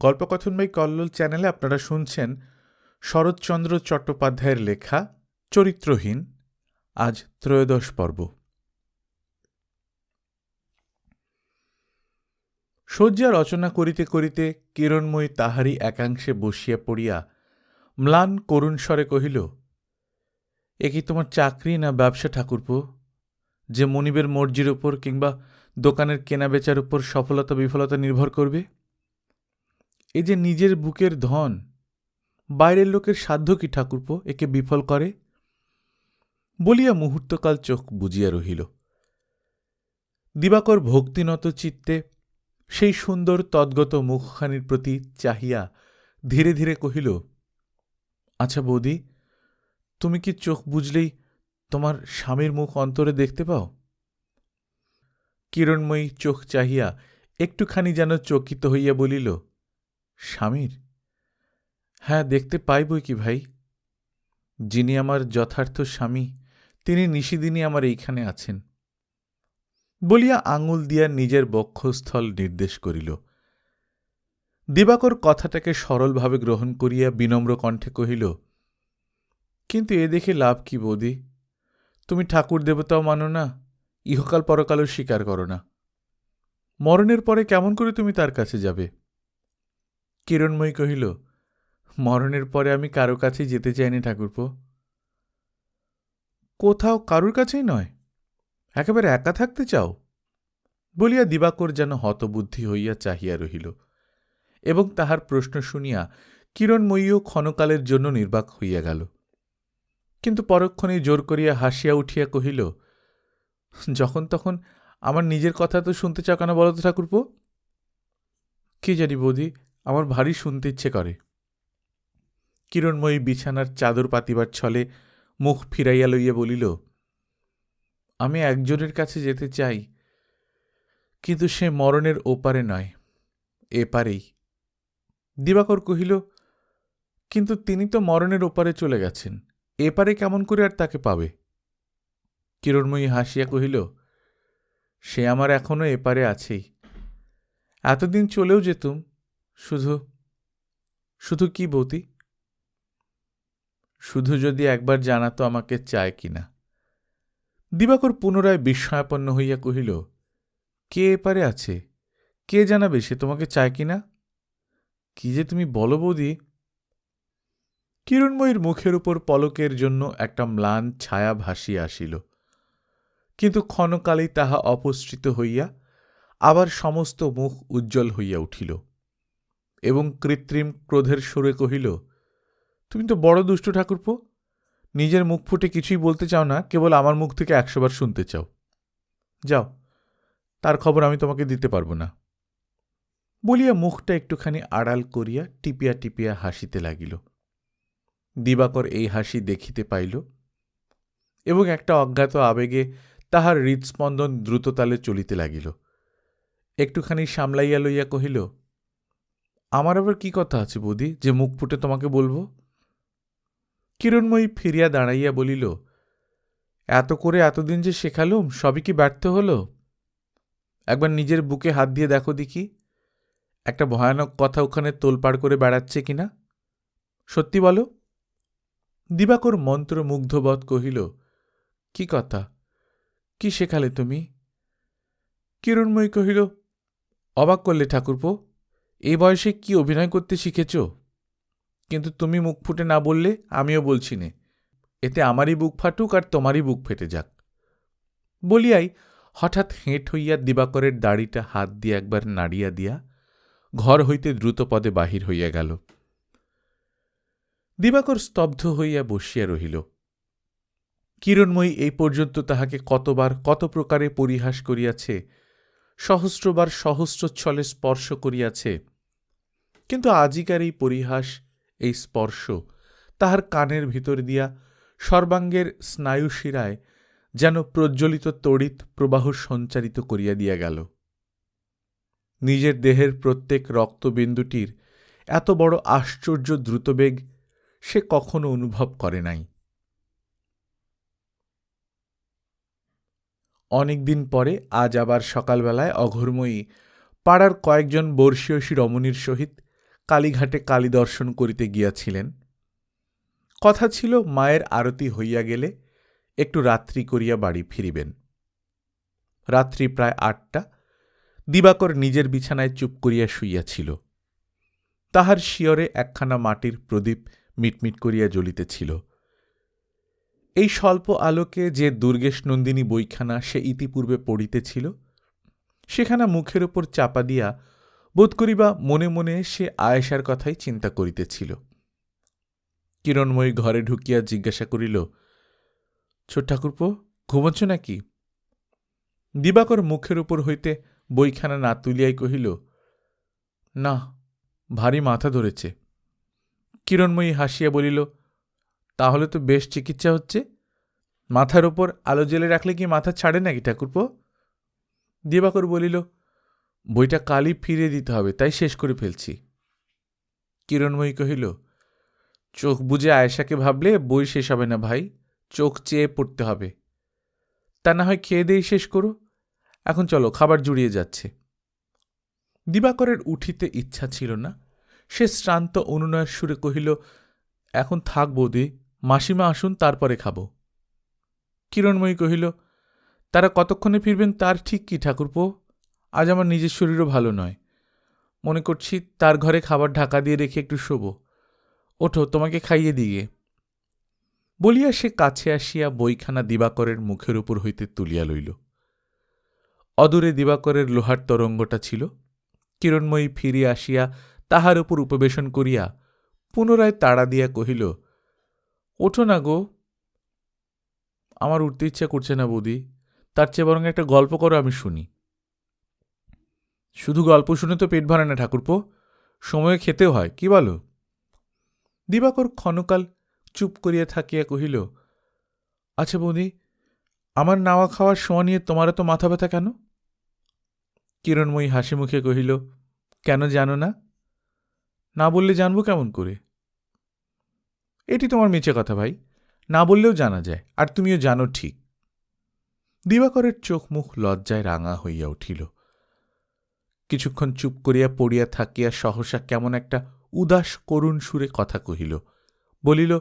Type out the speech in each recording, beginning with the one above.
গল্পকথন by Kallol চ্যানেলে আপনারা শুনছেন শরৎচন্দ্র চট্টোপাধ্যায়ের লেখা চরিত্রহীন, আজ 'ত্রয়োদশ পর্ব। শয্যা রচনা করিতে করিতে কিরণময়ী তাহারই একাংশে বসিয়া পড়িয়া ম্লান করুণ স্বরে কহিল, এ কি তোমার চাকরি না ব্যবসা ঠাকুরপো, যে মনিবের মর্জির উপর কিংবা দোকানের কেনাবেচার উপর সফলতা বিফলতা নির্ভর করবে? এ যে নিজের বুকের ধন, বাইরের লোকের সাধ্য কি ঠাকুরপো একে বিফল করে? বলিয়া মুহূর্তকাল চোখ বুজিয়া রহিল। দিবাকর ভক্তিনত চিত্তে সেই সুন্দর তদ্গত মুখখানির প্রতি চাহিয়া ধীরে ধীরে কহিল, আচ্ছা বৌদি, তুমি কি চোখ বুঝলেই তোমার স্বামীর মুখ অন্তরে দেখতে পাও? কিরণময়ী চোখ চাহিয়া একটুখানি যেন চকিত হইয়া বলিল, স্বামীর? হ্যাঁ, দেখতে পাই বই কি ভাই। যিনি আমার যথার্থ স্বামী তিনি নিশিদিনই আমার এইখানে আছেন। বলিয়া আঙুল দিয়া নিজের বক্ষস্থল নির্দেশ করিল। দিবাকর কথাটাকে সরলভাবে গ্রহণ করিয়া বিনম্র কণ্ঠে কহিল, কিন্তু এ দেখে লাভ কি বৌদি? তুমি ঠাকুর দেবতাও মানো না, ইহকাল পরকালও স্বীকার করো না। মরণের পরে কেমন করে তুমি তার কাছে যাবে? কিরণময়ী কহিল, মরণের পরে আমি কারো কাছেই যেতে চাইনি ঠাকুরপো। কোথাও কারুর কাছেই নয়? একেবারে একা থাকতে চাও? বলিয়া দিবাকর যেন হতবুদ্ধি হইয়া চাহিয়া রহিল, এবং তাহার প্রশ্ন শুনিয়া কিরণময়ীও ক্ষণকালের জন্য নির্বাক হইয়া গেল। কিন্তু পরক্ষণেই জোর করিয়া হাসিয়া উঠিয়া কহিল, যখন তখন আমার নিজের কথা তো শুনতে চাও কেন বলো তো ঠাকুরপো? কি জানি বৌদি, আমার ভারী শুনতে ইচ্ছে করে। কিরণময়ী বিছানার চাদর পাতিবার ছলে মুখ ফিরাইয়া লইয়া বলিল, আমি একজনের কাছে যেতে চাই, কিন্তু সে মরণের ওপারে নয়, এপারেই। দিবাকর কহিল, কিন্তু তিনি তো মরণের ওপারে চলে গেছেন, এপারে কেমন করে আর তাকে পাবে? কিরণময়ী হাসিয়া কহিল, সে আমার এখনো এপারে আছেই। এতদিন চলেও যেতুম, শুধু শুধু কি বৌদি? শুধু যদি একবার জানাতো আমাকে চায় কিনা। দিবাকর পুনরায় বিস্ময়াপন্ন হইয়া কহিল, কে এপারে আছে? কে জানাবে সে তোমাকে চায় কিনা? কি যে তুমি বলো বৌদি! কিরণময়ীর মুখের উপর পলকের জন্য একটা ম্লান ছায়া ভাসিয়া আসিল, কিন্তু ক্ষণকালেই তাহা অপসৃত হইয়া আবার সমস্ত মুখ উজ্জ্বল হইয়া উঠিল, এবং কৃত্রিম ক্রোধের সুরে কহিল, তুমি তো বড় দুষ্টু ঠাকুরপো, নিজের মুখ ফুটে কিছুই বলতে চাও না, কেবল আমার মুখ থেকে 100 বার শুনতে চাও। যাও, তার খবর আমি তোমাকে দিতে পারব না। বলিয়া মুখটা একটুখানি আড়াল করিয়া টিপিয়া টিপিয়া হাসিতে লাগিল। দিবাকর এই হাসি দেখিতে পাইল, এবং একটা অজ্ঞাত আবেগে তাহার হৃৎস্পন্দন দ্রুততালে চলিতে লাগিল। একটুখানি সামলাইয়া লইয়া কহিল, আমার আবার কি কথা আছে বৌদি যে মুখ ফুটে তোমাকে বলবো? কিরণময়ী ফিরিয়া দাঁড়াইয়া বলিল, এত করে এতদিন যে শেখালুম, সবই কি ব্যর্থ হল? একবার নিজের বুকে হাত দিয়ে দেখো দেখি, একটা ভয়ানক কথা ওখানে তোলপাড় করে বেড়াচ্ছে কিনা। সত্যি বলো। দিবাকর মন্ত্রমুগ্ধবৎ কহিল, কি কথা? কি শেখালে তুমি? কিরণময়ী কহিল, অবাক করলে ঠাকুরপো, এই বয়সে কি অভিনয় করতে শিখেছ? কিন্তু তুমি মুখ ফুটে না বললে আমিও বলছি নে, এতে আমারই বুক ফাটুক আর তোমারই বুক ফেটে যাক। বলিয়াই হঠাৎ হেঁট হইয়া দিবাকরের দাড়িটা হাত দিয়ে একবার নাড়িয়া দিয়া ঘর হইতে দ্রুতপদে বাহির হইয়া গেল। দিবাকর স্তব্ধ হইয়া বসিয়া রহিল। কিরণময়ী এই পর্যন্ত তাহাকে কতবার কত প্রকারে পরিহাস করিয়াছে, সহস্রবার সহস্রচ্ছলে স্পর্শ করিয়াছে, কিন্তু আজিকার এই পরিহাস, এই স্পর্শ তাহার কানের ভিতর দিয়া সর্বাঙ্গের স্নায়ুশিরায় যেন প্রজ্বলিত তড়িৎ প্রবাহ সঞ্চারিত করিয়া দিয়া গেল। নিজের দেহের প্রত্যেক রক্তবিন্দুটির এত বড় আশ্চর্য দ্রুতবেগ সে কখনো অনুভব করে নাই। অনেকদিন পরে আজ আবার সকালবেলায় অঘোরময়ী পাড়ার কয়েকজন বর্ষীয়সী রমণীর সহিত কালীঘাটে কালী দর্শন করিতে গিয়াছিলেন। কথা ছিল মায়ের আরতি হইয়া গেলে একটু রাত্রি করিয়া বাড়ি ফিরিবেন। রাত্রি প্রায় ৮টা। দিবাকর নিজের বিছানায় চুপ করিয়া শুইয়াছিল। তাহার শিয়রে একখানা মাটির প্রদীপ মিটমিট করিয়া জ্বলিতেছিল। এই স্বল্প আলোকে যে দুর্গেশ নন্দিনী বইখানা সে ইতিপূর্বে পড়িতেছিল সেখানা মুখের ওপর চাপা দিয়া বোধ করিবা মনে মনে সে আয়েশার কথাই চিন্তা করিতেছিল। কিরণময়ী ঘরে ঢুকিয়া জিজ্ঞাসা করিল, ছোট ঠাকুরপো, ঘুমোচ্ছ নাকি? দিবাকর মুখের উপর হইতে বইখানা না তুলিয়াই কহিল, না, ভারী মাথা ধরেছে। কিরণময়ী হাসিয়া বলিল, তাহলে তো বেশ চিকিৎসা হচ্ছে। মাথার ওপর আলো জেলে রাখলে কি মাথা ছাড়ে নাকি ঠাকুরপো? দিবাকর বলিল, বইটা কালই ফিরিয়ে দিতে হবে, তাই শেষ করে ফেলছি। কিরণময়ী কহিল, চোখ বুজে আয়েশাকে ভাবলে বই শেষ হবে না ভাই, চোখ চেয়ে পড়তে হবে। তা না হয় খেয়ে দেই শেষ করো। এখন চলো, খাবার জুড়িয়ে যাচ্ছে। দিবাকরের উঠিতে ইচ্ছা ছিল না। সে শ্রান্ত অনুনয়ের সুরে কহিল, এখন থাক বৌদি, মাসিমা আসুন, তারপরে খাব। কিরণময়ী কহিল, তারা কতক্ষণে ফিরবেন তার ঠিক কি ঠাকুরপো? আজ আমার নিজের শরীরও ভালো নয়। মনে করছি তার ঘরে খাবার ঢাকা দিয়ে রেখে একটু শোব। ওঠো, তোমাকে খাইয়ে দিয়ে। বলিয়া সে কাছে আসিয়া বইখানা দিবাকরের মুখের উপর হইতে তুলিয়া লইল। অদূরে দিবাকরের লোহার তরঙ্গটা ছিল। কিরণময়ী ফিরিয়া আসিয়া তাহার উপর উপবেশন করিয়া পুনরায় তাড়া দিয়া কহিল, ওঠো না গো। আমার উঠতে ইচ্ছা করছে না বৌদি, তার চেয়ে বরং একটা গল্প করো, আমি শুনি। শুধু গল্প শুনে তো পেট ভরে না ঠাকুরপো, সময়ে খেতেও হয়, কি বলো? দিবাকর ক্ষণকাল চুপ করিয়া থাকিয়া কহিল, আচ্ছা বৌদি, আমার নাওয়া খাওয়ার শোয়া নিয়ে তোমারও তো মাথা ব্যথা কেন? কিরণময়ী হাসি মুখে কহিল, কেন জানো না? না বললে জানবো কেমন করে? এটি তোমার মিছে কথা ভাই, না বললেও জানা যায়, আর তুমিও জানো ঠিক। দিবাকরের চোখ মুখ লজ্জায় রাঙা হইয়া উঠিল। কিছুক্ষণ চুপ করিয়া পড়িয়া থাকিয়া সহসা কেমন একটা উদাস করুণ সুরে কথা কহিল। বলিল,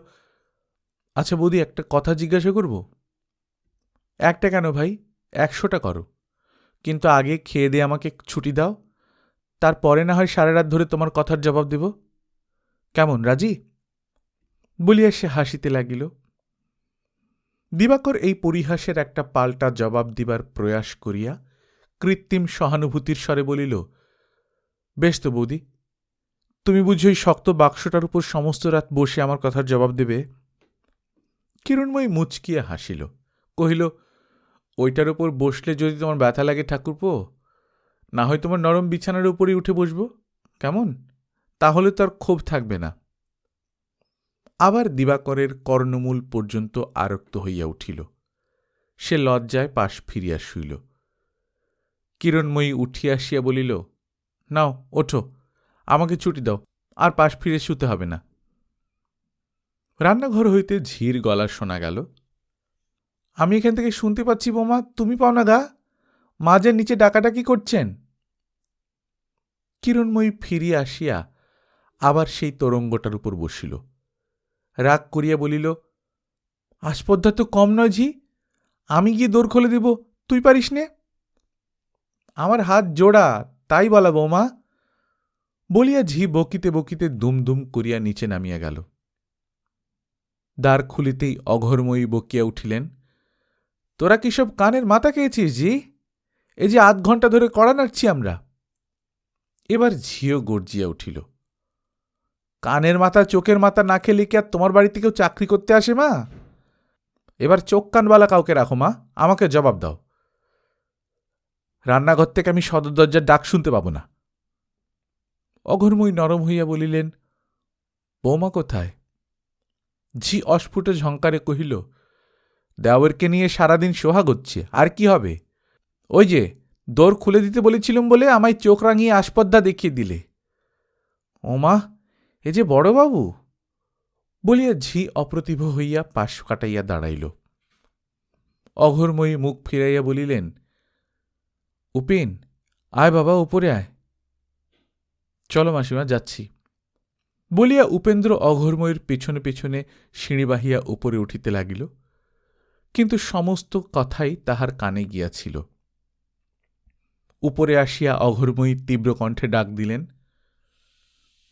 আচ্ছা বৌদি, একটা কথা জিজ্ঞাসা করব? একটা কেন ভাই, 100টা করো, কিন্তু আগে খেয়ে দিয়ে আমাকে ছুটি দাও, তারপরে না হয় সারা রাত ধরে তোমার কথার জবাব দেব। কেমন, রাজি? বলিয়া সে হাসিতে লাগিল। দিবাকর এই পরিহাসের একটা পাল্টা জবাব দিবার প্রয়াস করিয়া কৃত্রিম সহানুভূতির স্বরে বলিল, বেশ তো বৌদি, তুমি বুঝি ওই শক্ত বাক্সটার উপর সমস্ত রাত বসে আমার কথার জবাব দেবে? কিরণময়ী মুচকিয়া হাসিল, কহিল, ওইটার উপর বসলে যদি তোমার ব্যথা লাগে ঠাকুরপো, না হয় তোমার নরম বিছানার উপরেই উঠে বসব, কেমন? তাহলে তো আর ক্ষোভ থাকবে না। আবার দিবাকরের কর্ণমূল পর্যন্ত আরক্ত হইয়া উঠিল। সে লজ্জায় পাশ ফিরিয়া শুইল। কিরণময়ী উঠিয়া আসিয়া বলিল, নাও ওঠো, আমাকে ছুটি দাও, আর পাশ ফিরে শুতে হবে না। রান্নাঘর হইতে ঝির গলা শোনা গেল, আমি এখান থেকে শুনতে পাচ্ছি বোমা, তুমি পাও না গা? মাঝের নিচে ডাকাডাকি করছেন। কিরণময়ী ফিরিয়া আসিয়া আবার সেই তরঙ্গটার উপর বসিল। রাগ করিয়া বলিল, আসপদ্ধা তো কম নয় ঝি, আমি গিয়ে দোর খুলে দেব, তুই পারিস নে? আমার হাত জোড়া, তাই বলা বৌমা। বলিয়া ঝি বকিতে বকিতে দুমদুম করিয়া নিচে নামিয়া গেল। দ্বার খুলিতেই অঘরময়ী বকিয়া উঠিলেন, তোরা কি সব কানের মাথা খেয়েছিস জি? এই যে ৮ ঘণ্টা ধরে কড়া নাড়ছি আমরা। এবার ঝিও গর্জিয়া উঠিল, কানের মাথা চোখের মাথা না খেলে কি আর তোমার বাড়িতে কেউ চাকরি করতে আসে মা? এবার চোখ কানবালা কাউকে রাখো মা, আমাকে জবাব দাও। রান্নাঘর থেকে আমি সদর দরজার ডাক শুনতে পাব না। অঘরময়ী নরম হইয়া বলিলেন, বৌমা কোথায়? ঝি অস্ফুট ঝঙ্কারে কহিল, দেওয়ারকে নিয়ে সারাদিন সোহাগ হচ্ছে, আর কি হবে? ওই যে দোর খুলে দিতে বলেছিলুম বলে আমায় চোখ রাঙিয়ে আসপদ্দা দেখিয়ে দিলে। ওমা, এ যে বড়বাবু! বলিয়া ঝি অপ্রতিভ হইয়া পাশ কাটাইয়া দাঁড়াইল। অঘরময়ী মুখ ফিরাইয়া বলিলেন, উপিন, আয় বাবা, উপরে আয়। চলো মাসিমা, যাচ্ছি। বলিয়া উপেন্দ্র অঘোরময়ীর পেছনে পেছনে সিঁড়ি বাহিয়া উপরে উঠিতে লাগিল, কিন্তু সমস্ত কথাই তাহার কানে গিয়াছিল। উপরে আসিয়া অঘোরময়ী তীব্র কণ্ঠে ডাক দিলেন,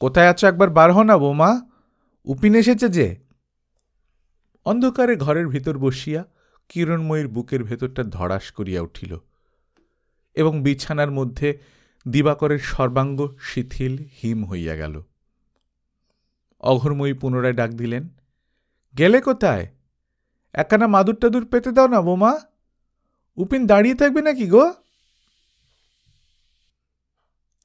কোথায় আছো, একবার বার হও না বৌমা, উপিন এসেছে যে। অন্ধকারে ঘরের ভিতর বসিয়া কিরণময়ীর বুকের ভেতরটা ধড়াস করিয়া উঠিল, এবং বিছানার মধ্যে দিবাকরের সর্বাঙ্গ শিথিল হিম হইয়া গেল। অঘোরময়ী পুনরায় ডাক দিলেন, গেলে কোথায়? একখানা মাদুর টাদুর পেতে দাও না বৌমা, উপিন দাঁড়িয়ে থাকবে নাকি গো?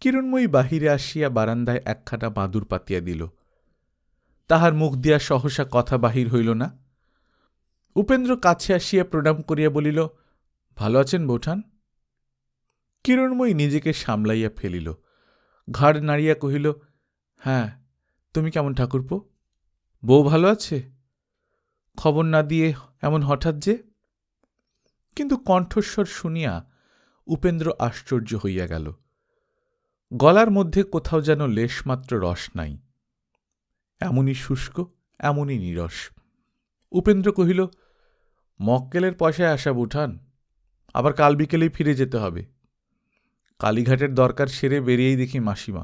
কিরণময়ী বাহিরে আসিয়া বারান্দায় একখানা মাদুর পাতিয়া দিল। তাহার মুখ দিয়া সহসা কথা বাহির হইল না। উপেন্দ্র কাছে আসিয়া প্রণাম করিয়া বলিল, ভালো আছেন বৌঠান? কিরণময়ী নিজেকে সামলাইয়া ফেলিল, ঘাড় নাড়িয়া কহিল, হ্যাঁ, তুমি কেমন ঠাকুরপো? বউ ভালো আছে? খবর না দিয়ে এমন হঠাৎ যে? কিন্তু কণ্ঠস্বর শুনিয়া উপেন্দ্র আশ্চর্য হইয়া গেল। গলার মধ্যে কোথাও যেন লেশমাত্র রস নাই, এমনই শুষ্ক, এমনই নীরস। উপেন্দ্র কহিল, মক্কেলের পয়সায় আসা বুঠান, আবার কাল বিকেলেই ফিরে যেতে হবে। কালীঘাটের দরকার সেরে বেরিয়েই দেখি মাসিমা,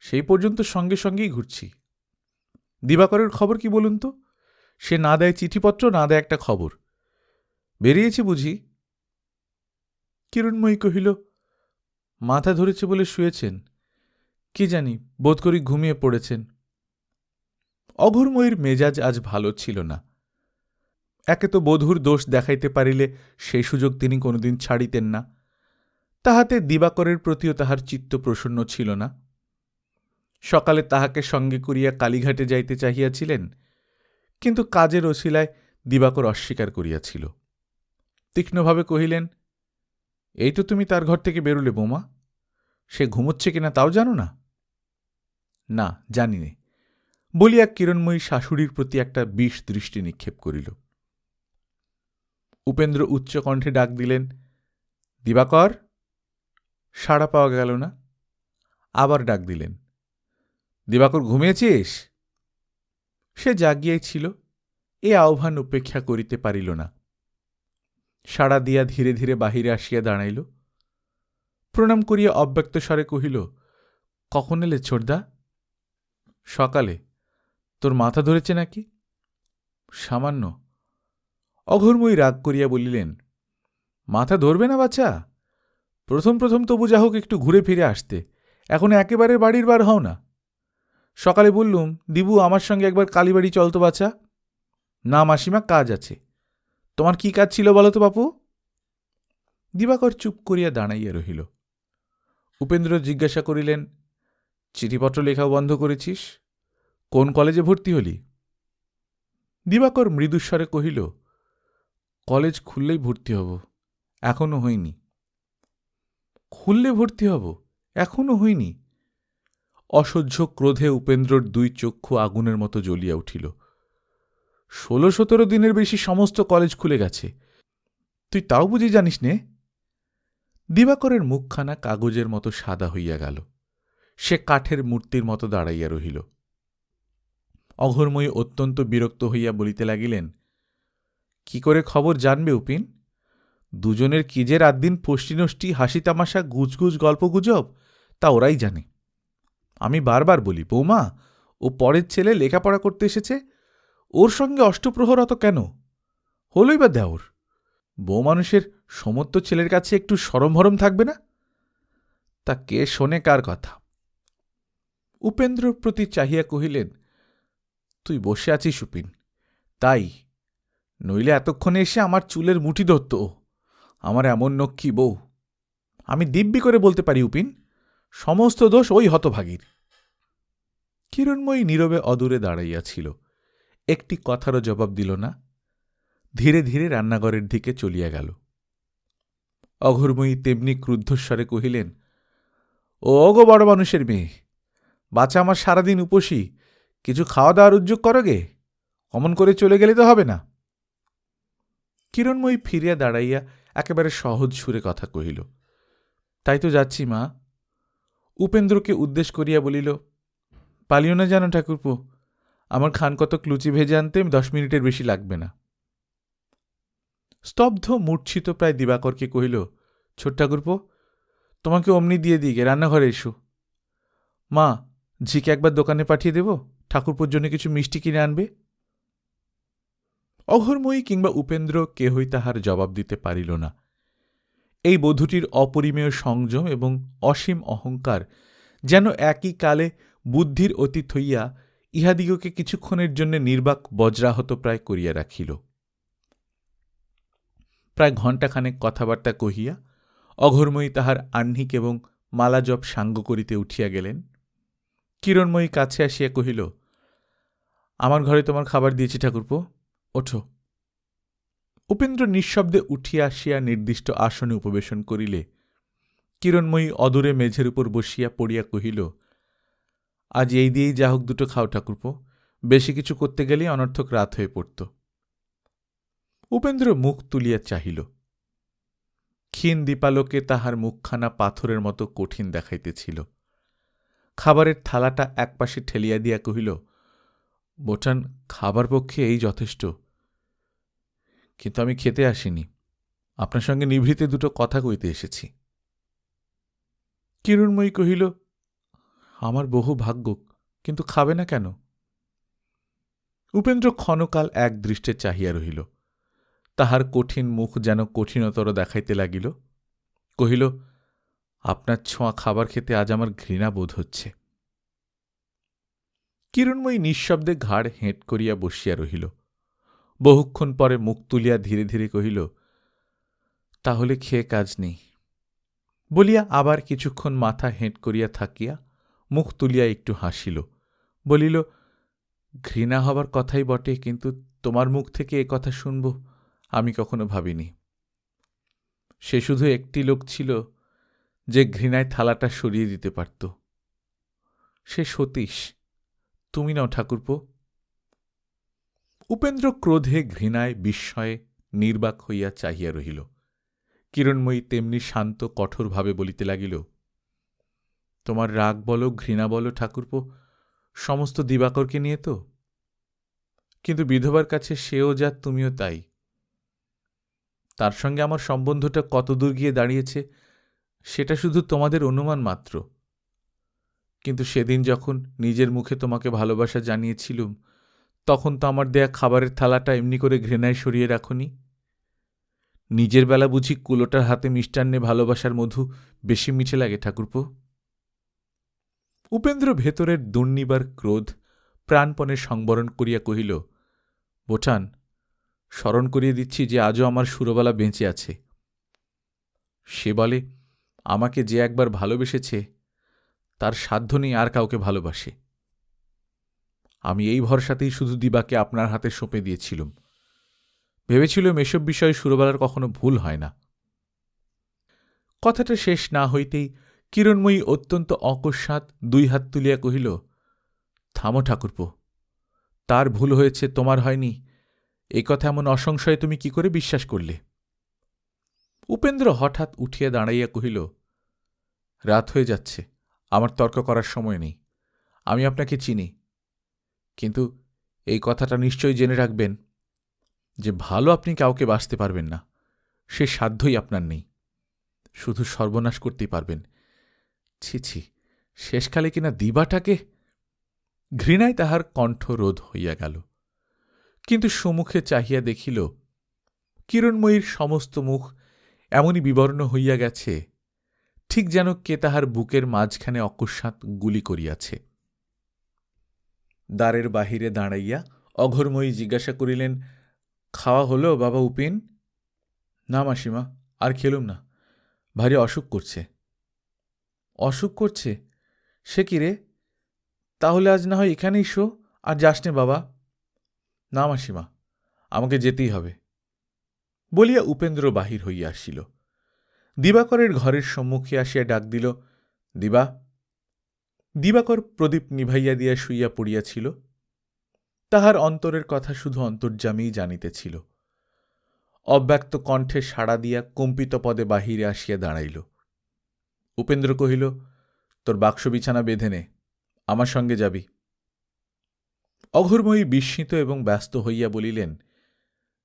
সেই পর্যন্ত সঙ্গে সঙ্গেই ঘুরছি। দিবাকরের খবর কি বলুন তো? সে না দেয় চিঠিপত্র, না দেয় একটা খবর। বেরিয়েছি বুঝি? কিরণময়ী কহিল, মাথা ধরেছে বলে শুয়েছেন, কি জানি, বোধ করি ঘুমিয়ে পড়েছেন। অঘোরময়ীর মেজাজ আজ ভালো ছিল না। একে তো বধূর দোষ দেখাইতে পারিলে সেই সুযোগ তিনি কোনোদিন ছাড়িতেন না, তাহাতে দিবাকরের প্রতিও তাহার চিত্ত প্রসন্ন ছিল না। সকালে তাহাকে সঙ্গে করিয়া কালীঘাটে যাইতে চাহিয়াছিলেন, কিন্তু কাজের অছিলায় দিবাকর অস্বীকার করিয়াছিল। তীক্ষ্ণভাবে কহিলেন, এই তো তুমি তার ঘর থেকে বেরোলে বোমা, সে ঘুমোচ্ছে কিনা তাও জানো না? না, জানি নে, বলিয়া কিরণময়ী শাশুড়ির প্রতি একটা বিষ দৃষ্টি নিক্ষেপ করিল। উপেন্দ্র উচ্চকণ্ঠে ডাক দিলেন, দিবাকর। সাড়া পাওয়া গেল না। আবার ডাক দিলেন, দিবাকর, ঘুমিয়েছিস? সে জাগিয়াই ছিল, এ আহ্বান উপেক্ষা করিতে পারিল না। সাড়া দিয়া ধীরে ধীরে বাহিরে আসিয়া দাঁড়াইল। প্রণাম করিয়া অব্যক্ত স্বরে কহিল, কখন এলে ছোটদা? সকালে। তোর মাথা ধরেছে নাকি? সামান্য। অঘোরময়ী রাগ করিয়া বলিলেন, মাথা ধরবে না বাছা? প্রথম প্রথম তবু যা হোক একটু ঘুরে ফিরে আসতে, এখন একেবারে বাড়ির বার হও না। সকালে বললুম, দিবু আমার সঙ্গে একবার কালীবাড়ি চল তো বাছা। না মাসিমা, কাজ আছে। তোমার কি কাজ ছিল বলো তো বাপু? দিবাকর চুপ করিয়া দাঁড়াইয়া রহিল। উপেন্দ্র জিজ্ঞাসা করিলেন, চিঠিপত্র লেখাও বন্ধ করেছিস? কোন কলেজে ভর্তি হলি? দিবাকর মৃদুস্বরে কহিল, কলেজ খুললেই ভর্তি হব, এখনো হইনি। খুললে ভর্তি হব, এখনো হইনি? অসহ্য ক্রোধে উপেন্দ্রর দুই চক্ষু আগুনের মতো জ্বলিয়া উঠিল। 16-17 দিনের বেশি সমস্ত কলেজ খুলে গেছে, তুই তাও বুঝি জানিস নে? দিবাকরের মুখখানা কাগজের মতো সাদা হইয়া গেল। সে কাঠের মূর্তির মতো দাঁড়াইয়া রহিল। অঘোরময়ী অত্যন্ত বিরক্ত হইয়া বলিতে লাগিলেন, কি করে খবর জানবে উপিন? দুজনের কি যে রাত দিন ফষ্টি নষ্টি, হাসি তামাশা, গুজগুজ গল্পগুজব, তা ওরাই জানে। আমি বারবার বলি, বৌমা, ও পরের ছেলে, লেখাপড়া করতে এসেছে, ওর সঙ্গে অষ্টপ্রহর অত কেন? হলই বা দেওর। বউ মানুষের সমস্ত ছেলের কাছে একটু সরমভরম থাকবে না? তা কে শোনে কার কথা? উপেন্দ্রর প্রতি চাহিয়া কহিলেন, তুই বসে আছিস উপিন, তাই, নইলে এতক্ষণে এসে আমার চুলের মুঠি ধরত। আমার এমন নক্ষী বউ। আমি দিব্যি করে বলতে পারি উপিন, সমস্ত দোষ ওই হতভাগীর। কিরণময়ী নীরবে অদূরে দাঁড়াইয়াছিল, একটি কথারও জবাব দিল না। ধীরে ধীরে রান্নাঘরের দিকে চলিয়া গেল। অঘোরময়ী তেমনি ক্রুদ্ধস্বরে কহিলেন, ও গো বড় মানুষের মেয়ে, বাচ্চা আমার সারাদিন উপসী, কিছু খাওয়া দাওয়ার উদ্যোগ করো গে, অমন করে চলে গেলে তো হবে না। কিরণময়ী ফিরিয়া দাঁড়াইয়া একেবারে সহজ সুরে কথা কহিল, তাই তো যাচ্ছি মা। উপেন্দ্রকে উদ্দেশ করিয়া বলিল, পালিও না জানো ঠাকুরপো, আমার খান কতক লুচি ভেজে আনতে 10 মিনিটের বেশি লাগবে না। স্তব্ধ মূর্ছিত প্রায় দিবাকরকে কহিল, ছোট ঠাকুরপো, তোমাকে অমনি দিয়ে দিগে, রান্নাঘরে এসো। মা, ঝিকে একবার দোকানে পাঠিয়ে দেব, ঠাকুরপোর জন্য কিছু মিষ্টি কিনে আনবে। অঘোরময়ী কিংবা উপেন্দ্র কেহই তাহার জবাব দিতে পারিল না। এই বধূটির অপরিমেয় সংযম এবং অসীম অহংকার যেন একই কালে বুদ্ধির অতীত হইয়া ইহাদিগকে কিছুক্ষণের জন্য নির্বাক বজ্রাহত প্রায় করিয়া রাখিল। প্রায় ঘণ্টাখানেক কথাবার্তা কহিয়া অঘোরময়ী তাহার আহ্নিক এবং মালাজপ সাঙ্গ করিতে উঠিয়া গেলেন। কিরণময়ী কাছে আসিয়া কহিল, আমার ঘরে তোমার খাবার দিয়েছি ঠাকুরপো, ওঠো। উপেন্দ্র নিঃশব্দে উঠিয়া আসিয়া নির্দিষ্ট আসনে উপবেশন করিলে কিরণময়ী অদূরে মেঝের উপর বসিয়া পড়িয়া কহিল, আজ এই দিয়েই যা হোক দুটো খাও ঠাকুরপো, বেশি কিছু করতে গেলেই অনর্থক রাত হয়ে পড়ত। উপেন্দ্র মুখ তুলিয়া চাহিল। ক্ষীণ দীপালোকে তাহার মুখখানা পাথরের মতো কঠিন দেখাইতেছিল। খাবারের থালাটা একপাশে ঠেলিয়া দিয়া কহিল, বোঠান, খাবার পক্ষে এই যথেষ্ট, কিন্তু আমি খেতে আসিনি, আপনার সঙ্গে নিভৃতে দুটো কথা কইতে এসেছি। কিরণময়ী কহিল, আমার বহু ভাগ্য, কিন্তু খাবে না কেন? উপেন্দ্র ক্ষণকাল এক দৃষ্টে চাহিয়া রহিল। তাহার কঠিন মুখ যেন কঠিনতর দেখাইতে লাগিল। কহিল, আপনার ছোঁয়া খাবার খেতে আজ আমার ঘৃণা বোধ হচ্ছে। কিরণময়ী নিঃশব্দে ঘাড় হেঁট করিয়া বসিয়া রহিল। বহুক্ষণ পরে মুখ তুলিয়া ধীরে ধীরে কহিল, তাহলে খেয়ে কাজ নেই, বলিয়া আবার কিছুক্ষণ মাথা হেঁট করিয়া থাকিয়া মুখ তুলিয়া একটু হাসিল। বলিল, ঘৃণা হবার কথাই বটে, কিন্তু তোমার মুখ থেকে এ কথা শুনব আমি কখনো ভাবিনি। সে শুধু একটি লোক ছিল যে ঘৃণায় থালাটা সরিয়ে দিতে পারত, সে সতীশ। তুমি নাও ঠাকুরপো। উপেন্দ্র ক্রোধে ঘৃণায় বিস্ময়ে নির্বাক হইয়া চাহিয়া রহিল। কিরণময়ী তেমনি শান্ত কঠোরভাবে বলিতে লাগিল, তোমার রাগ বলো, ঘৃণা বলো ঠাকুরপো, সমস্ত দিবাকরকে নিয়ে তো, কিন্তু বিধবার কাছে সেও যা তুমিও তাই। তার সঙ্গে আমার সম্বন্ধটা কতদূর গিয়ে দাঁড়িয়েছে সেটা শুধু তোমাদের অনুমান মাত্র, কিন্তু সেদিন যখন নিজের মুখে তোমাকে ভালোবাসা জানিয়েছিলুম, তখন তো আমার দেয়া খাবারের থালাটা এমনি করে ঘৃণায় সরিয়ে রাখনি। নিজের বেলা বুঝি কুলোটার হাতে মিষ্টান্নে ভালোবাসার মধু বেশি মিঠে লাগে ঠাকুরপো? উপেন্দ্র ভেতরের দুর্নিবার ক্রোধ প্রাণপণে সংবরণ করিয়া কহিল, বোঠান, স্মরণ করিয়ে দিচ্ছি যে আজও আমার সুরবালা বেঁচে আছে। সে বলে, আমাকে যে একবার ভালোবেসেছে তার সাধ্য নেই আর কাউকে ভালোবাসে। আমি এই ভরসাতেই শুধু দিবাকে আপনার হাতে সঁপে দিয়েছিলুম, ভেবেছিলুম এসব বিষয়ে সুরবালার কখনো ভুল হয় না। কথাটা শেষ না হইতেই কিরণময়ী অত্যন্ত অকস্মাৎ দুই হাত তুলিয়া কহিল, থামো ঠাকুরপো, তার ভুল হয়েছে, তোমার হয়নি, এ কথা এমন অসংশয়ে তুমি কি করে বিশ্বাস করলে? উপেন্দ্র হঠাৎ উঠিয়া দাঁড়াইয়া কহিল, রাত হয়ে যাচ্ছে, আমার তর্ক করার সময় নেই। আমি আপনাকে চিনি, কিন্তু এই কথাটা নিশ্চয়ই জেনে রাখবেন যে ভালো আপনি কাউকে বাসতে পারবেন না, সে সাধ্যই আপনার নেই, শুধু সর্বনাশ করতেই পারবেন। ছি ছি, শেষকালে কিনা দিবাটাকে! ঘৃণায় তাহার কণ্ঠ রোধ হইয়া গেল, কিন্তু সম্মুখে চাহিয়া দেখিল কিরণময়ীর সমস্ত মুখ এমনই বিবর্ণ হইয়া গেছে, ঠিক যেন কে তাহার বুকের মাঝখানে অকস্মাৎ গুলি করিয়াছে। দ্বারের বাহিরে দাঁড়াইয়া অঘোরময়ী জিজ্ঞাসা করিলেন, খাওয়া হলো বাবা উপিন? না মাসিমা, আর খেলুম না, ভারী অসুখ করছে। অসুখ করছে? সে কি রে? তাহলে আজ না হয় এখানেই শো, আর যাস নে বাবা। না মাসিমা, আমাকে যেতেই হবে, বলিয়া উপেন্দ্র বাহির হইয়া আসিল। দিবাকরের ঘরের সম্মুখে আসিয়া ডাক দিল, দিবা। দিবাকর প্রদীপ নিভাইয়া দিয়া শুইয়া পড়িয়াছিল। তাহার অন্তরের কথা শুধু অন্তর্যামীই জানিতেছিল। অব্যক্ত কণ্ঠে সাড়া দিয়া কম্পিত পদে বাহিরে আসিয়া দাঁড়াইল। উপেন্দ্র কহিল, তোর বাক্স বিছানা বেঁধে নে, আমার সঙ্গে যাবি। অঘোরময়ী বিস্মিত এবং ব্যস্ত হইয়া বলিলেন,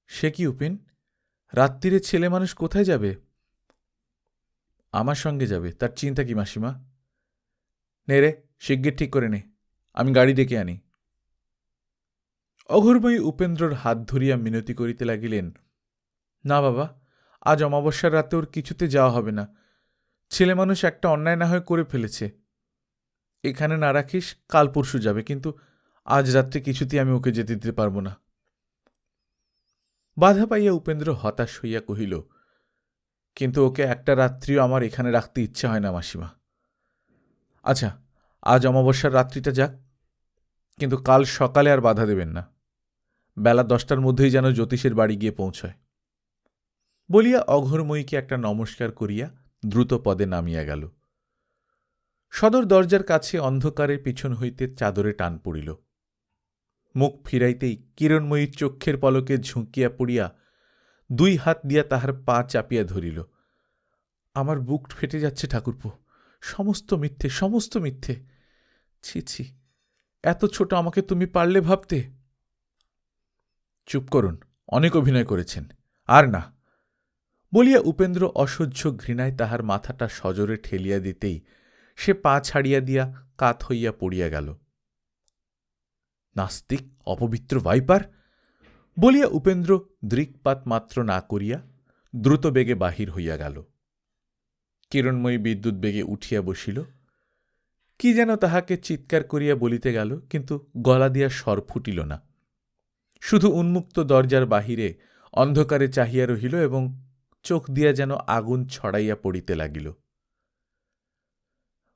সে কি উপিন, রাত্রিরে ছেলে মানুষ কোথায় যাবে? আমার সঙ্গে যাবে, তার চিন্তা কি মাসিমা? নে রে, শিগগির ঠিক করে নে, আমি গাড়ি ডেকে আনি। অঘোরময়ী উপেন্দ্রর হাত ধরিয়া মিনতি করিতে লাগিলেন, না বাবা, আজ অমাবস্যার রাতে ওর কিছুতে যাওয়া হবে না। ছেলে মানুষ একটা অন্যায় না হয়ে করে ফেলেছে। এখানে না রাখিস, কাল পরশু যাবে, কিন্তু আজ রাত্রে কিছুতেই আমি ওকে যেতে দিতে পারব না। বাধা পাইয়া উপেন্দ্র হতাশ হইয়া কহিল, কিন্তু ওকে একটা রাত্রিও আমার এখানে রাখতে ইচ্ছে হয় না মাসিমা। আচ্ছা, আজ অমাবস্যার রাত্রিটা যাক, কিন্তু কাল সকালে আর বাধা দেবেন না। বেলা 10টার মধ্যেই যেন জ্যোতিষের বাড়ি গিয়ে পৌঁছয়। বলিয়া অঘোরময়ীকে একটা নমস্কার করিয়া দ্রুত পদে নামিয়া গেল। সদর দরজার কাছে অন্ধকারের পিছন হইতে চাদরে টান পড়িল। মুখ ফিরাইতেই কিরণময়ীর চক্ষের পলকে ঝুঁকিয়া পড়িয়া 2 হাত দিয়া তাহার পা চাপিয়া ধরিল। আমার বুক ফেটে যাচ্ছে ঠাকুরপো, সমস্ত মিথ্যে, সমস্ত মিথ্যে। ছি ছি, এত ছোট আমাকে তুমি পারলে ভাবতে? চুপ করুন, অনেক অভিনয় করেছেন, আর না। বলিয়া উপেন্দ্র অসহ্য ঘৃণায় তাহার মাথাটা সজোরে ঠেলিয়া দিতেই সে পা ছাড়িয়া দিয়া কাত হইয়া পড়িয়া গেল। নাস্তিক, অপবিত্র ভাইপার! বলিয়া উপেন্দ্র দৃকপাত মাত্র না করিয়া দ্রুত বেগে বাহির হইয়া গেল। কিরণময়ী বিদ্যুৎ বেগে উঠিয়া বসিল। কি যেন তাহাকে চিৎকার করিয়া বলিতে গেল, কিন্তু গলা দিয়া স্বর ফুটিল না। শুধু উন্মুক্ত দরজার বাহিরে অন্ধকারে চাহিয়া রহিল এবং চোখ দিয়া যেন আগুন ছড়াইয়া পড়িতে লাগিল।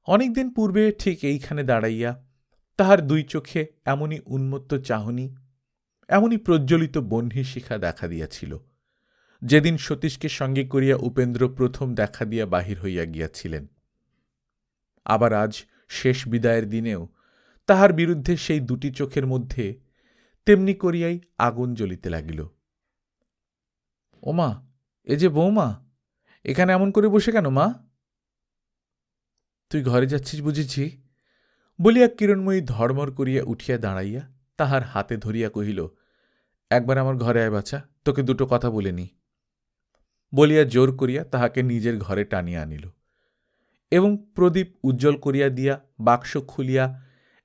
অনেকদিন পূর্বে ঠিক এইখানে দাঁড়াইয়া তাহার 2 চোখে এমনই উন্মত্ত চাহনি, এমনই প্রজ্বলিত বহ্নি শিখা দেখা দিয়াছিল, যেদিন সতীশকে সঙ্গে করিয়া উপেন্দ্র প্রথম দেখা দিয়া বাহির হইয়া গিয়াছিলেন। আবার আজ শেষ বিদায়ের দিনেও তাহার বিরুদ্ধে সেই 2টি চোখের মধ্যে তেমনি করিয়াই আগুন জ্বলিতে লাগিল। ওমা, এ যে বৌমা, এখানে এমন করে বসে কেন মা? তুই ঘরে যাচ্ছিস বুঝেছি? বলিয়া কিরণময়ী ধর্মর করিয়া উঠিয়া দাঁড়াইয়া তাহার হাতে ধরিয়া কহিল, একবার আমার ঘরে আয় বাছা, তোকে 2টো কথা বলে নি। বলিয়া জোর করিয়া তাহাকে নিজের ঘরে টানিয়া আনিল এবং প্রদীপ উজ্জ্বল করিয়া দিয়া বাক্স খুলিয়া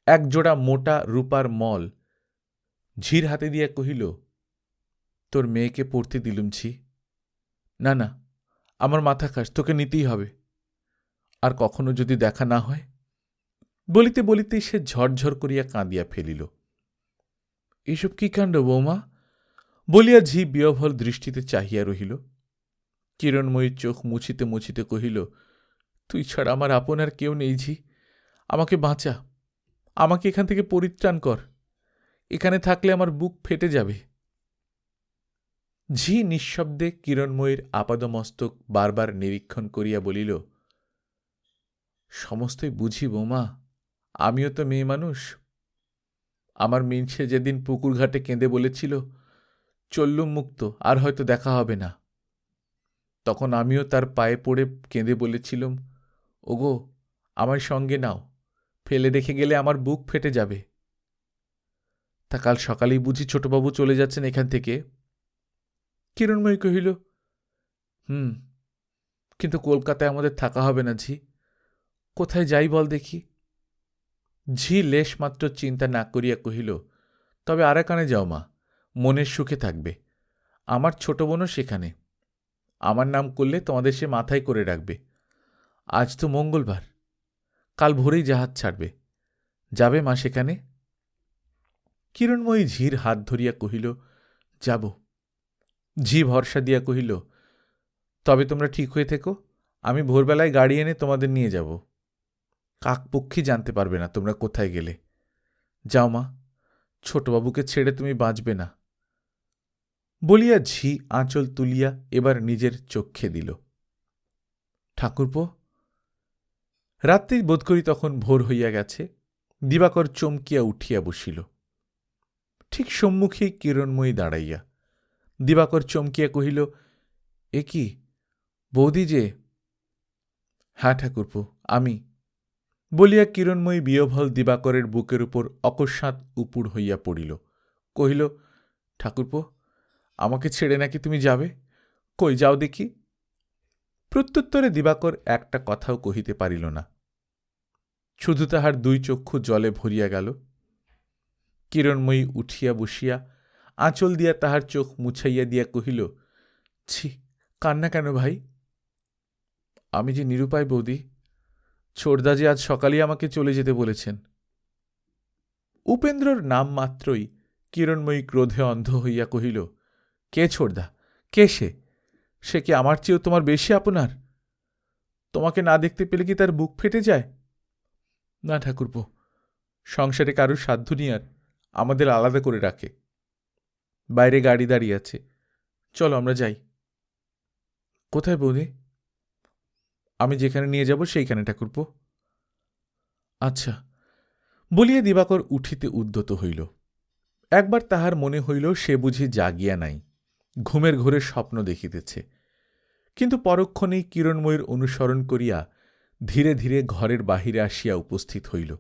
একজোড়া মোটা রূপার মল ঝির হাতে দিয়া কহিল, তোর মেয়েকে পড়তে দিলুম ছি। না না, আমার মাথা খাস, তোকে নিতেই হবে, আর কখনো যদি দেখা না হয়। বলিতে বলিতেই সে ঝরঝর করিয়া কাঁদিয়া ফেলিল। এইসব কি কাণ্ড বৌমা? বলিয়া ঝি বিহ্বল দৃষ্টিতে চাহিয়া রহিল। কিরণময়ীর চোখ মুছিতে মুছিতে কহিল, তুই ছাড়া আমার আপন আর কেউ নেই ঝি, আমাকে বাঁচা, আমাকে এখান থেকে পরিত্রাণ কর, এখানে থাকলে আমার বুক ফেটে যাবে। ঝি নিঃশব্দে কিরণময়ীর আপাদমস্তক বারবার নিরীক্ষণ করিয়া বলিল, সমস্তই বুঝি বৌমা, আমিও তো মেয়ে মানুষ। আমার মিনসে যেদিন পুকুর ঘাটে কেঁদে বলেছিল, চললুম মুক্ত, আর হয়তো দেখা হবে না, তখন আমিও তার পায়ে পড়ে কেঁদে বলেছিলুম, ওগো, আমার সঙ্গে নাও, ফেলে রেখে গেলে আমার বুক ফেটে যাবে। তা কাল সকালেই বুঝি ছোটবাবু চলে যাচ্ছেন এখান থেকে? কিরণময়ী কহিল, কিন্তু কলকাতায় আমাদের থাকা হবে না ঝি, কোথায় যাই বল দেখি। ঝি লেশ মাত্র চিন্তা না করিয়া কহিল, তবে আরাকানে যাও মা, মনের সুখে থাকবে, আমার ছোট বোনও সেখানে, আমার নাম করলে তোমাদের সে মাথায় করে রাখবে। আজ তো মঙ্গলবার, কাল ভোরেই জাহাজ ছাড়বে, যাবে মা সেখানে? কিরণময়ী ঝির হাত ধরিয়া কহিল, যাব। ঝি ভরসা দিয়া কহিল, তবে তোমরা ঠিক হয়ে থেকো, আমি ভোরবেলায় গাড়ি এনে তোমাদের নিয়ে যাব, কাকপক্ষী জানতে পারবে না তোমরা কোথায় গেলে। যাও মা, ছোটবাবুকে ছেড়ে তুমি বাঁচবে না। বলিয়া ঝি আঁচল তুলিয়া এবার নিজের চক্ষে দিল। ঠাকুরপো, রাত্রি বোধ করি তখন ভোর হইয়া গেছে। দিবাকর চমকিয়া উঠিয়া বসিল, ঠিক সম্মুখেই কিরণময়ী দাঁড়াইয়া। দিবাকর চমকিয়া কহিল, এ কি, বৌদি যে? হ্যাঁ ঠাকুরপো, আমি। বলিয়া কিরণময়ী বিহ্বল দিবাকরের বুকের উপর অকস্মাৎ উপুড় হইয়া পড়িল। কহিল, ঠাকুরপো, আমাকে ছেড়ে নাকি তুমি যাবে? কই যাও দেখি। প্রত্যুত্তরে দিবাকর একটা কথাও কহিতে পারিল না। শুধু তাহার দুই চক্ষু জলে ভরিয়া গেল। কিরণময়ী উঠিয়া বসিয়া আঁচল দিয়া তাহার চোখ মুছাইয়া দিয়া কহিল, ছি, কান্না কেন ভাই? আমি যে নিরুপায় বৌদি, ছোড়দা যে আজ সকালেই আমাকে চলে যেতে বলেছেন। উপেন্দ্রর নাম মাত্রই কিরণময়ী ক্রোধে অন্ধ হইয়া কহিল, কে ছোড়দা? কে সে? সে কি আমার চেয়েও তোমার বেশি আপনার? তোমাকে না দেখতে পেলে কি তার বুক ফেটে যায়? না ঠাকুরপো, সংসারে কারুর সাধ্য নিয়ে আর আমাদের আলাদা করে রাখে। বাইরে গাড়ি দাঁড়িয়ে আছে, চলো আমরা যাই। কোথায় বৌদি? আমি যেখানে নিয়ে যাব সেইখানে ঠাকুরপো। আচ্ছা, বলিয়া দিবাকর উঠিতে উদ্যত হইল। একবার তাহার মনে হইল সে বুঝি জাগিয়া নাই, ঘুমের ঘোরে স্বপ্ন দেখিতেছে। কিন্তু পরক্ষণেই কিরণময়ীর অনুসরণ করিয়া ধীরে ধীরে ঘরের বাহিরে আসিয়া উপস্থিত হইল।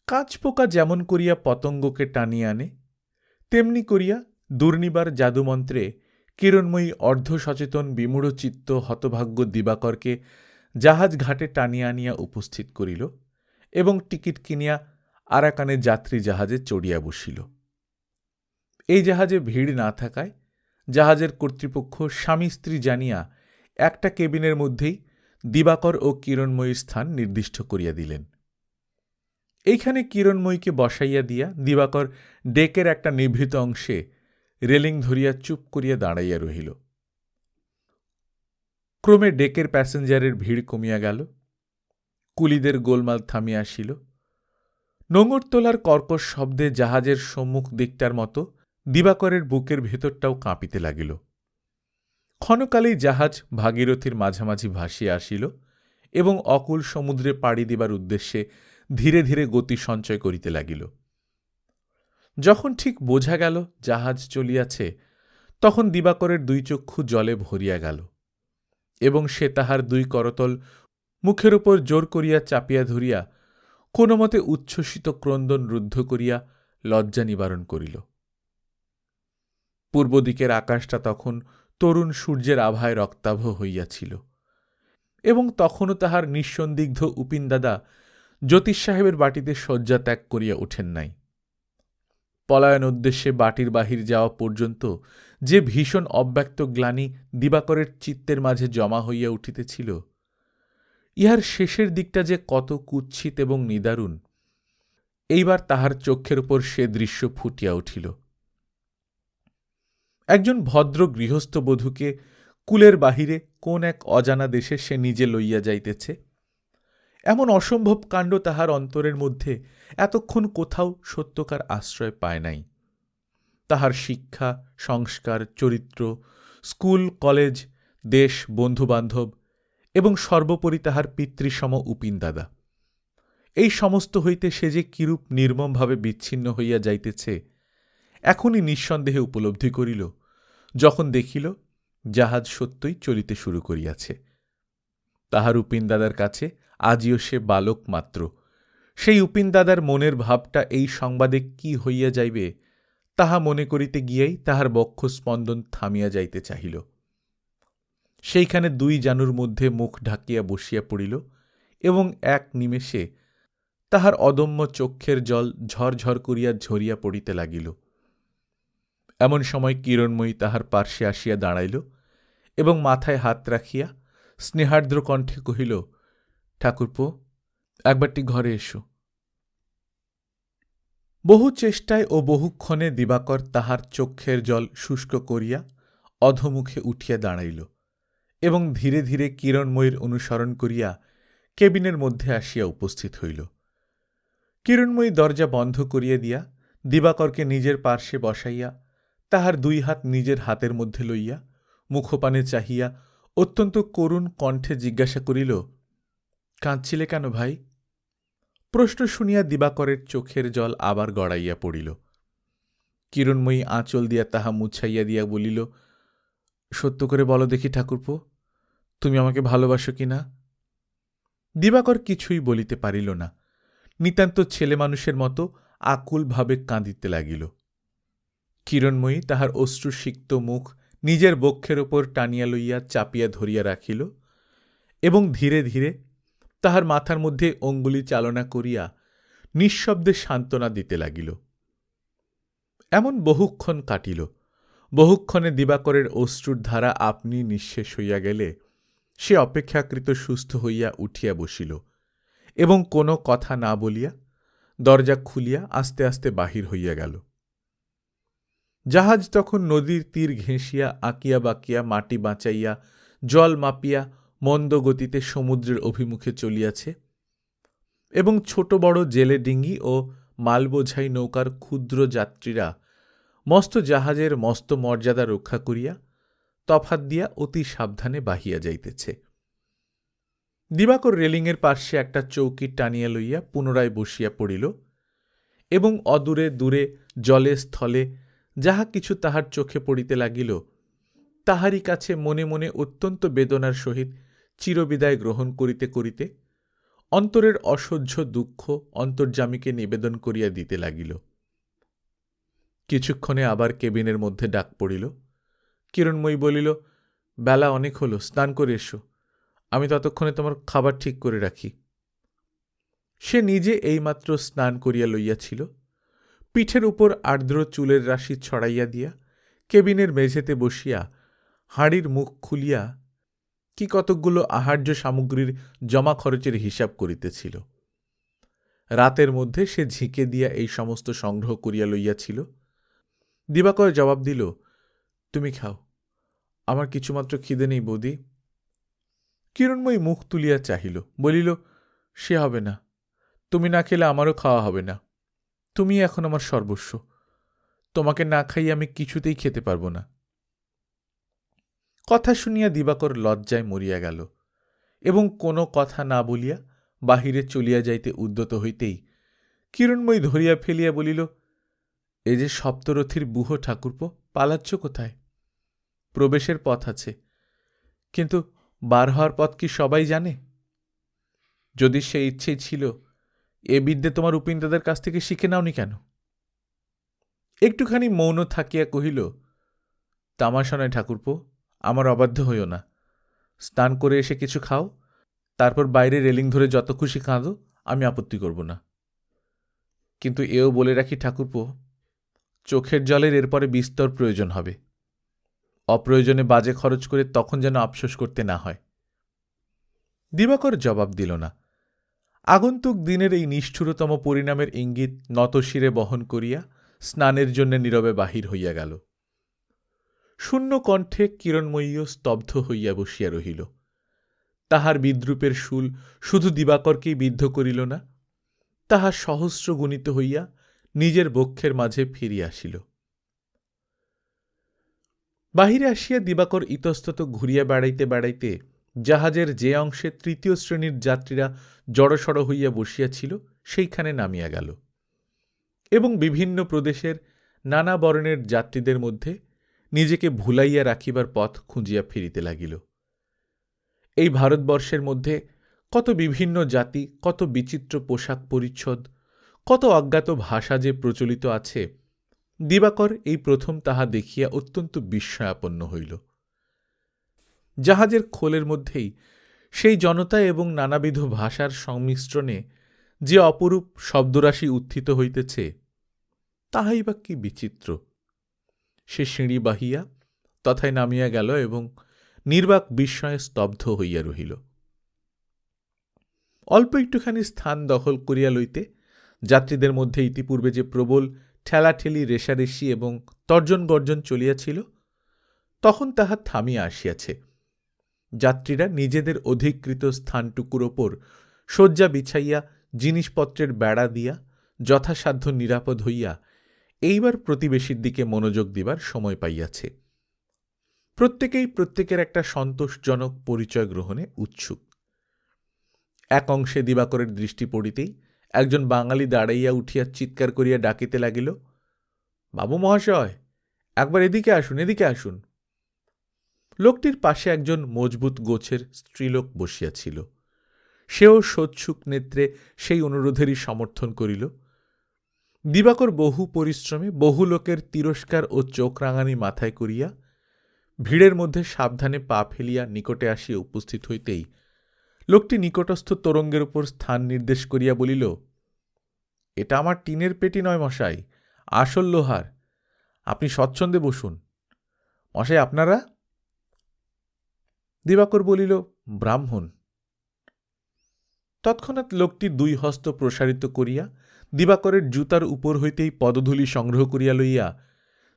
কাঁচপোকা যেমন করিয়া পতঙ্গকে টানিয়া আনে, তেমনি করিয়া দুর্নিবার জাদুমন্ত্রে কিরণময়ী অর্ধসচেতন বিমূঢ়চিত্ত হতভাগ্য দিবাকরকে জাহাজ ঘাটে টানিয়া আনিয়া উপস্থিত করিল এবং টিকিট কিনিয়া আরাকানে যাত্রী জাহাজে চড়িয়া বসিল। এই জাহাজে ভিড় না থাকায় জাহাজের কর্তৃপক্ষ স্বামী স্ত্রী জানিয়া একটা কেবিনের মধ্যেই দিবাকর ও কিরণময়ীর স্থান নির্দিষ্ট করিয়া দিলেন। এইখানে কিরণময়ীকে বসাইয়া দিয়া দিবাকর ডেকের একটা নিভৃত অংশে রেলিং ধরিয়া চুপ করিয়া দাঁড়াইয়া রহিল। ক্রমে ডেকের প্যাসেঞ্জারের ভিড় কমিয়া গেল, কুলিদের গোলমাল থামিয়া আসিল। নোঙর তোলার কর্কশ শব্দে জাহাজের সম্মুখ দিকটার মতো দিবাকরের বুকের ভেতরটাও কাঁপিতে লাগিল। ক্ষণকালেই জাহাজ ভাগীরথীর মাঝামাঝি ভাসিয়া আসিল এবং অকুল সমুদ্রে পাড়ি দিবার উদ্দেশ্যে ধীরে ধীরে গতি সঞ্চয় করিতে লাগিল। যখন ঠিক বোঝা গেল জাহাজ চলিয়াছে, তখন দিবাকরের দুই চক্ষু জলে ভরিয়া গেল এবং সে তাহার দুই করতল মুখের উপর জোর করিয়া চাপিয়া ধরিয়া কোনোমতে উচ্ছ্বসিত ক্রন্দন রুদ্ধ করিয়া লজ্জা নিবারণ করিল। পূর্ব দিকের আকাশটা তখন তরুণ সূর্যের আভায় রক্তাভ হইয়াছিল এবং তখনও তাহার নিঃসন্দিগ্ধ উপিন দাদা জ্যোতিষ সাহেবের বাটিতে শয্যা ত্যাগ করিয়া ওঠেন নাই। পলায়ন উদ্দেশ্যে বাটির বাহির যাওয়া পর্যন্ত যে ভীষণ অব্যক্ত গ্লানি দিবাকরের চিত্তের মাঝে জমা হইয়া উঠিতেছিল, ইহার শেষের দিকটা যে কত কুৎসিত এবং নিদারুণ, এইবার তাহার চক্ষের উপর সে দৃশ্য ফুটিয়া উঠিল। একজন ভদ্র গৃহস্থ বধূকে কুলের বাহিরে কোন এক অজানা দেশে সে নিজে লইয়া যাইতেছে, এমন অসম্ভব কাণ্ড তাহার অন্তরের মধ্যে এতক্ষণ কোথাও সত্যকার আশ্রয় পায় নাই। তাহার শিক্ষা, সংস্কার, চরিত্র, স্কুল, কলেজ, দেশ, বন্ধুবান্ধব এবং সর্বোপরি তাহার পিতৃসম উপিন দাদা, এই সমস্ত হইতে সে যে কিরূপ নির্মমভাবে বিচ্ছিন্ন হইয়া যাইতেছে এখনই নিঃসন্দেহে উপলব্ধি করিল, যখন দেখিল জাহাজ সত্যই চলিতে শুরু করিয়াছে। তাহার উপিন দাদার কাছে আজিও সে বালক মাত্র। সেই উপিন দাদার মনের ভাবটা এই সংবাদে কি হইয়া যাইবে তাহা মনে করিতে গিয়াই তাহার বক্ষ স্পন্দন থামিয়া যাইতে চাহিল। সেইখানে দুই জানুর মধ্যে মুখ ঢাকিয়া বসিয়া পড়িল এবং এক নিমেষে তাহার অদম্য চক্ষের জল ঝরঝর করিয়া ঝরিয়া পড়িতে লাগিল। এমন সময় কিরণময়ী তাহার পার্শ্বে আসিয়া দাঁড়াইল এবং মাথায় হাত রাখিয়া স্নেহার্দ্র কণ্ঠে কহিল, ঠাকুরপো, একবারটি ঘরে এসো। বহু চেষ্টায় ও বহুক্ষণে দিবাকর তাহার চক্ষের জল শুষ্ক করিয়া অধোমুখে উঠিয়া দাঁড়াইল এবং ধীরে ধীরে কিরণময়ীর অনুসরণ করিয়া কেবিনের মধ্যে আসিয়া উপস্থিত হইল। কিরণময়ী দরজা বন্ধ করিয়া দিয়া দিবাকরকে নিজের পার্শ্বে বসাইয়া তাহার দুই হাত নিজের হাতের মধ্যে লইয়া মুখপানে চাহিয়া অত্যন্ত করুণ কণ্ঠে জিজ্ঞাসা করিল, কাঁদছিলে কেন ভাই? প্রশ্ন শুনিয়া দিবাকরের চোখের জল আবার গড়াইয়া পড়িল। কিরণময়ী আঁচল দিয়া তাহা মুছাইয়া দিয়া বলিল, সত্য করে বলো দেখি ঠাকুরপো, তুমি আমাকে ভালোবাসো কি না? দিবাকর কিছুই বলিতে পারিল না। নিতান্ত ছেলে মানুষের মতো আকুলভাবে কাঁদিতে লাগিল। কিরণময়ী তাহার অশ্রুসিক্ত মুখ নিজের বক্ষের ওপর টানিয়া লইয়া চাপিয়া ধরিয়া রাখিল এবং ধীরে ধীরে তাহার মাথার মধ্যে অঙ্গুলি চালনা করিয়া নিঃশব্দে সান্ত্বনা দিতে লাগিল। এমন বহুক্ষণ কাটিল। বহুক্ষণে দিবাকরের অশ্রুর ধারা আপনি নিঃশেষ হইয়া গেলে সে অপেক্ষাকৃত সুস্থ হইয়া উঠিয়া বসিল এবং কোনো কথা না বলিয়া দরজা খুলিয়া আস্তে আস্তে বাহির হইয়া গেল। জাহাজ তখন নদীর তীর ঘেঁষিয়া আঁকিয়া বাঁকিয়া মাটি বাঁচাইয়া জল মাপিয়া মন্দ গতিতে সমুদ্রের অভিমুখে চলিয়াছে এবং ছোট বড় জেলে ডিঙ্গি ও মালবোঝাই নৌকার ক্ষুদ্র যাত্রীরা মস্ত জাহাজের মস্ত মর্যাদা রক্ষা করিয়া তফাত দিয়া অতি সাবধানে বাহিয়া যাইতেছে। দিবাকর রেলিংয়ের পার্শ্বে একটা চৌকি টানিয়া লইয়া পুনরায় বসিয়া পড়িল এবং অদূরে দূরে জলে স্থলে যাহা কিছু তাহার চোখে পড়িতে লাগিল তাহারই কাছে মনে মনে অত্যন্ত বেদনার সহিত চিরবিদায় গ্রহণ করিতে করিতে অন্তরের অসহ্য দুঃখ অন্তর্যামীকে নিবেদন করিয়া দিতে লাগিল। কিছুক্ষণে আবার কেবিনের মধ্যে ডাক পড়িল। কিরণময়ী বলিল, বেলা অনেক হল, স্নান করে এসো, আমি ততক্ষণে তোমার খাবার ঠিক করে রাখি। সে নিজে এইমাত্র স্নান করিয়া লইয়াছিল। পিঠের উপর আর্দ্র চুলের রাশি ছড়াইয়া দিয়া কেবিনের মেঝেতে বসিয়া হাঁড়ির মুখ খুলিয়া কি কতকগুলো আহার্য সামগ্রীর জমা খরচের হিসাব করিতেছিল। রাতের মধ্যে সে ঝিঁকে দিয়া এই সমস্ত সংগ্রহ করিয়া লইয়াছিল। দিবাকর জবাব দিল, তুমি খাও, আমার কিছুমাত্র খিদে নেই বৌদি। কিরণময়ী মুখ তুলিয়া চাহিল, বলিল, সে হবে না, তুমি না খেলে আমারও খাওয়া হবে না। তুমি এখন আমার সর্বস্ব, তোমাকে না খাইয়ে আমি কিছুতেই খেতে পারব না। কথা শুনিয়া দিবাকর লজ্জায় মরিয়া গেল এবং কোনো কথা না বলিয়া বাহিরে চলিয়া যাইতে উদ্যত হইতেই কিরণময়ী ধরিয়া ফেলিয়া বলিল, এ যে সপ্তরথীর বুহ ঠাকুরপো, পালাচ্ছ কোথায়? প্রবেশের পথ আছে, কিন্তু বার হওয়ার পথ কি সবাই জানে? যদি সে ইচ্ছেই ছিল, এ বিদ্যে তোমার উপিনদাদের কাছ থেকে শিখে নাওনি কেন? একটুখানি মৌন থাকিয়া কহিল, তামাশা নয় ঠাকুরপো, আমার অবাধ্য হইও না। স্নান করে এসে কিছু খাও, তারপর বাইরে রেলিং ধরে যত খুশি কাঁদো, আমি আপত্তি করব না। কিন্তু এও বলে রাখি ঠাকুরপো, চোখের জলের এরপরে বিস্তর প্রয়োজন হবে। অপ্রয়োজনে বাজে খরচ করে তখন যেন আফসোস করতে না হয়। দিবাকর জবাব দিল না। আগন্তুক দিনের এই নিষ্ঠুরতম পরিণামের ইঙ্গিত নতশিরে বহন করিয়া স্নানের জন্য নীরবে বাহির হইয়া গেল। শূন্য কণ্ঠে কিরণময়ীও স্তব্ধ হইয়া বসিয়া রহিল। তাহার বিদ্রূপের শুল শুধু দিবাকরকেই বিদ্ধ করিল না, তাহার সহস্র গুণিত হইয়া নিজের বক্ষের মাঝে ফিরিয়া আসিল। বাহিরে আসিয়া দিবাকর ইতস্তত ঘুরিয়া বেড়াইতে বেড়াইতে জাহাজের যে অংশে তৃতীয় শ্রেণীর যাত্রীরা জড়সড় হইয়া বসিয়াছিল সেইখানে নামিয়া গেল এবং বিভিন্ন প্রদেশের নানা বর্ণের যাত্রীদের মধ্যে নিজেকে ভুলাইয়া রাখিবার পথ খুঁজিয়া ফিরিতে লাগিল। এই ভারতবর্ষের মধ্যে কত বিভিন্ন জাতি, কত বিচিত্র পোশাক পরিচ্ছদ, কত অজ্ঞাত ভাষা যে প্রচলিত আছে, দিবাকর এই প্রথম তাহা দেখিয়া অত্যন্ত বিস্ময়াপন্ন হইল। জাহাজের খোলের মধ্যেই সেই জনতা এবং নানাবিধ ভাষার সংমিশ্রণে যে অপরূপ শব্দরাশি উত্থিত হইতেছে, তাহাই বা কি বিচিত্র। সে সিঁড়ি বাহিয়া তথায় নামিয়া গেল এবং নির্বাক বিস্ময়ে স্তব্ধ হইয়া রহিল। অল্প একটুখানি স্থান দখল করিয়া লইতে যাত্রীদের মধ্যে ইতিপূর্বে যে প্রবল ঠেলাঠেলি, রেশারেশি এবং তর্জন গর্জন চলিয়াছিল, তখন তাহা থামিয়া আসিয়াছে। যাত্রীরা নিজেদের অধিকৃত স্থানটুকুর ওপর শয্যা বিছাইয়া জিনিসপত্রের বেড়া দিয়া যথাসাধ্য নিরাপদ হইয়া এইবার প্রতিবেশীর দিকে মনোযোগ দিবার সময় পাইয়াছে। প্রত্যেকেই প্রত্যেকের একটা সন্তোষজনক পরিচয় গ্রহণে উৎসুক। এক অংশে দিবাকরের দৃষ্টি পড়িতেই একজন বাঙালি দাঁড়াইয়া উঠিয়া চিৎকার করিয়া ডাকিতে লাগিল, বাবু মহাশয়, একবার এদিকে আসুন, এদিকে আসুন। লোকটির পাশে একজন মজবুত গোছের স্ত্রীলোক বসিয়াছিল। সেও সোৎসুক নেত্রে সেই অনুরোধেরই সমর্থন করিল। দিবাকর বহু পরিশ্রমে বহু লোকের তিরস্কার ও চোখ রাঙানি মাথায় করিয়া ভিড়ের মধ্যে সাবধানে পা ফেলিয়া নিকটে আসিয়া উপস্থিত হইতেই লোকটি নিকটস্থ তরঙ্গের উপর স্থান নির্দেশ করিয়া বলিল, এটা আমার টিনের পেটি নয় মশাই, আসল লোহার। আপনি স্বচ্ছন্দে বসুন। মশাই আপনারা? দিবাকর বলিল, ব্রাহ্মণ। তৎক্ষণাৎ লোকটি দুই হস্ত প্রসারিত করিয়া দিবাকরের জুতার উপর হইতেই পদধূলি সংগ্রহ করিয়া লইয়া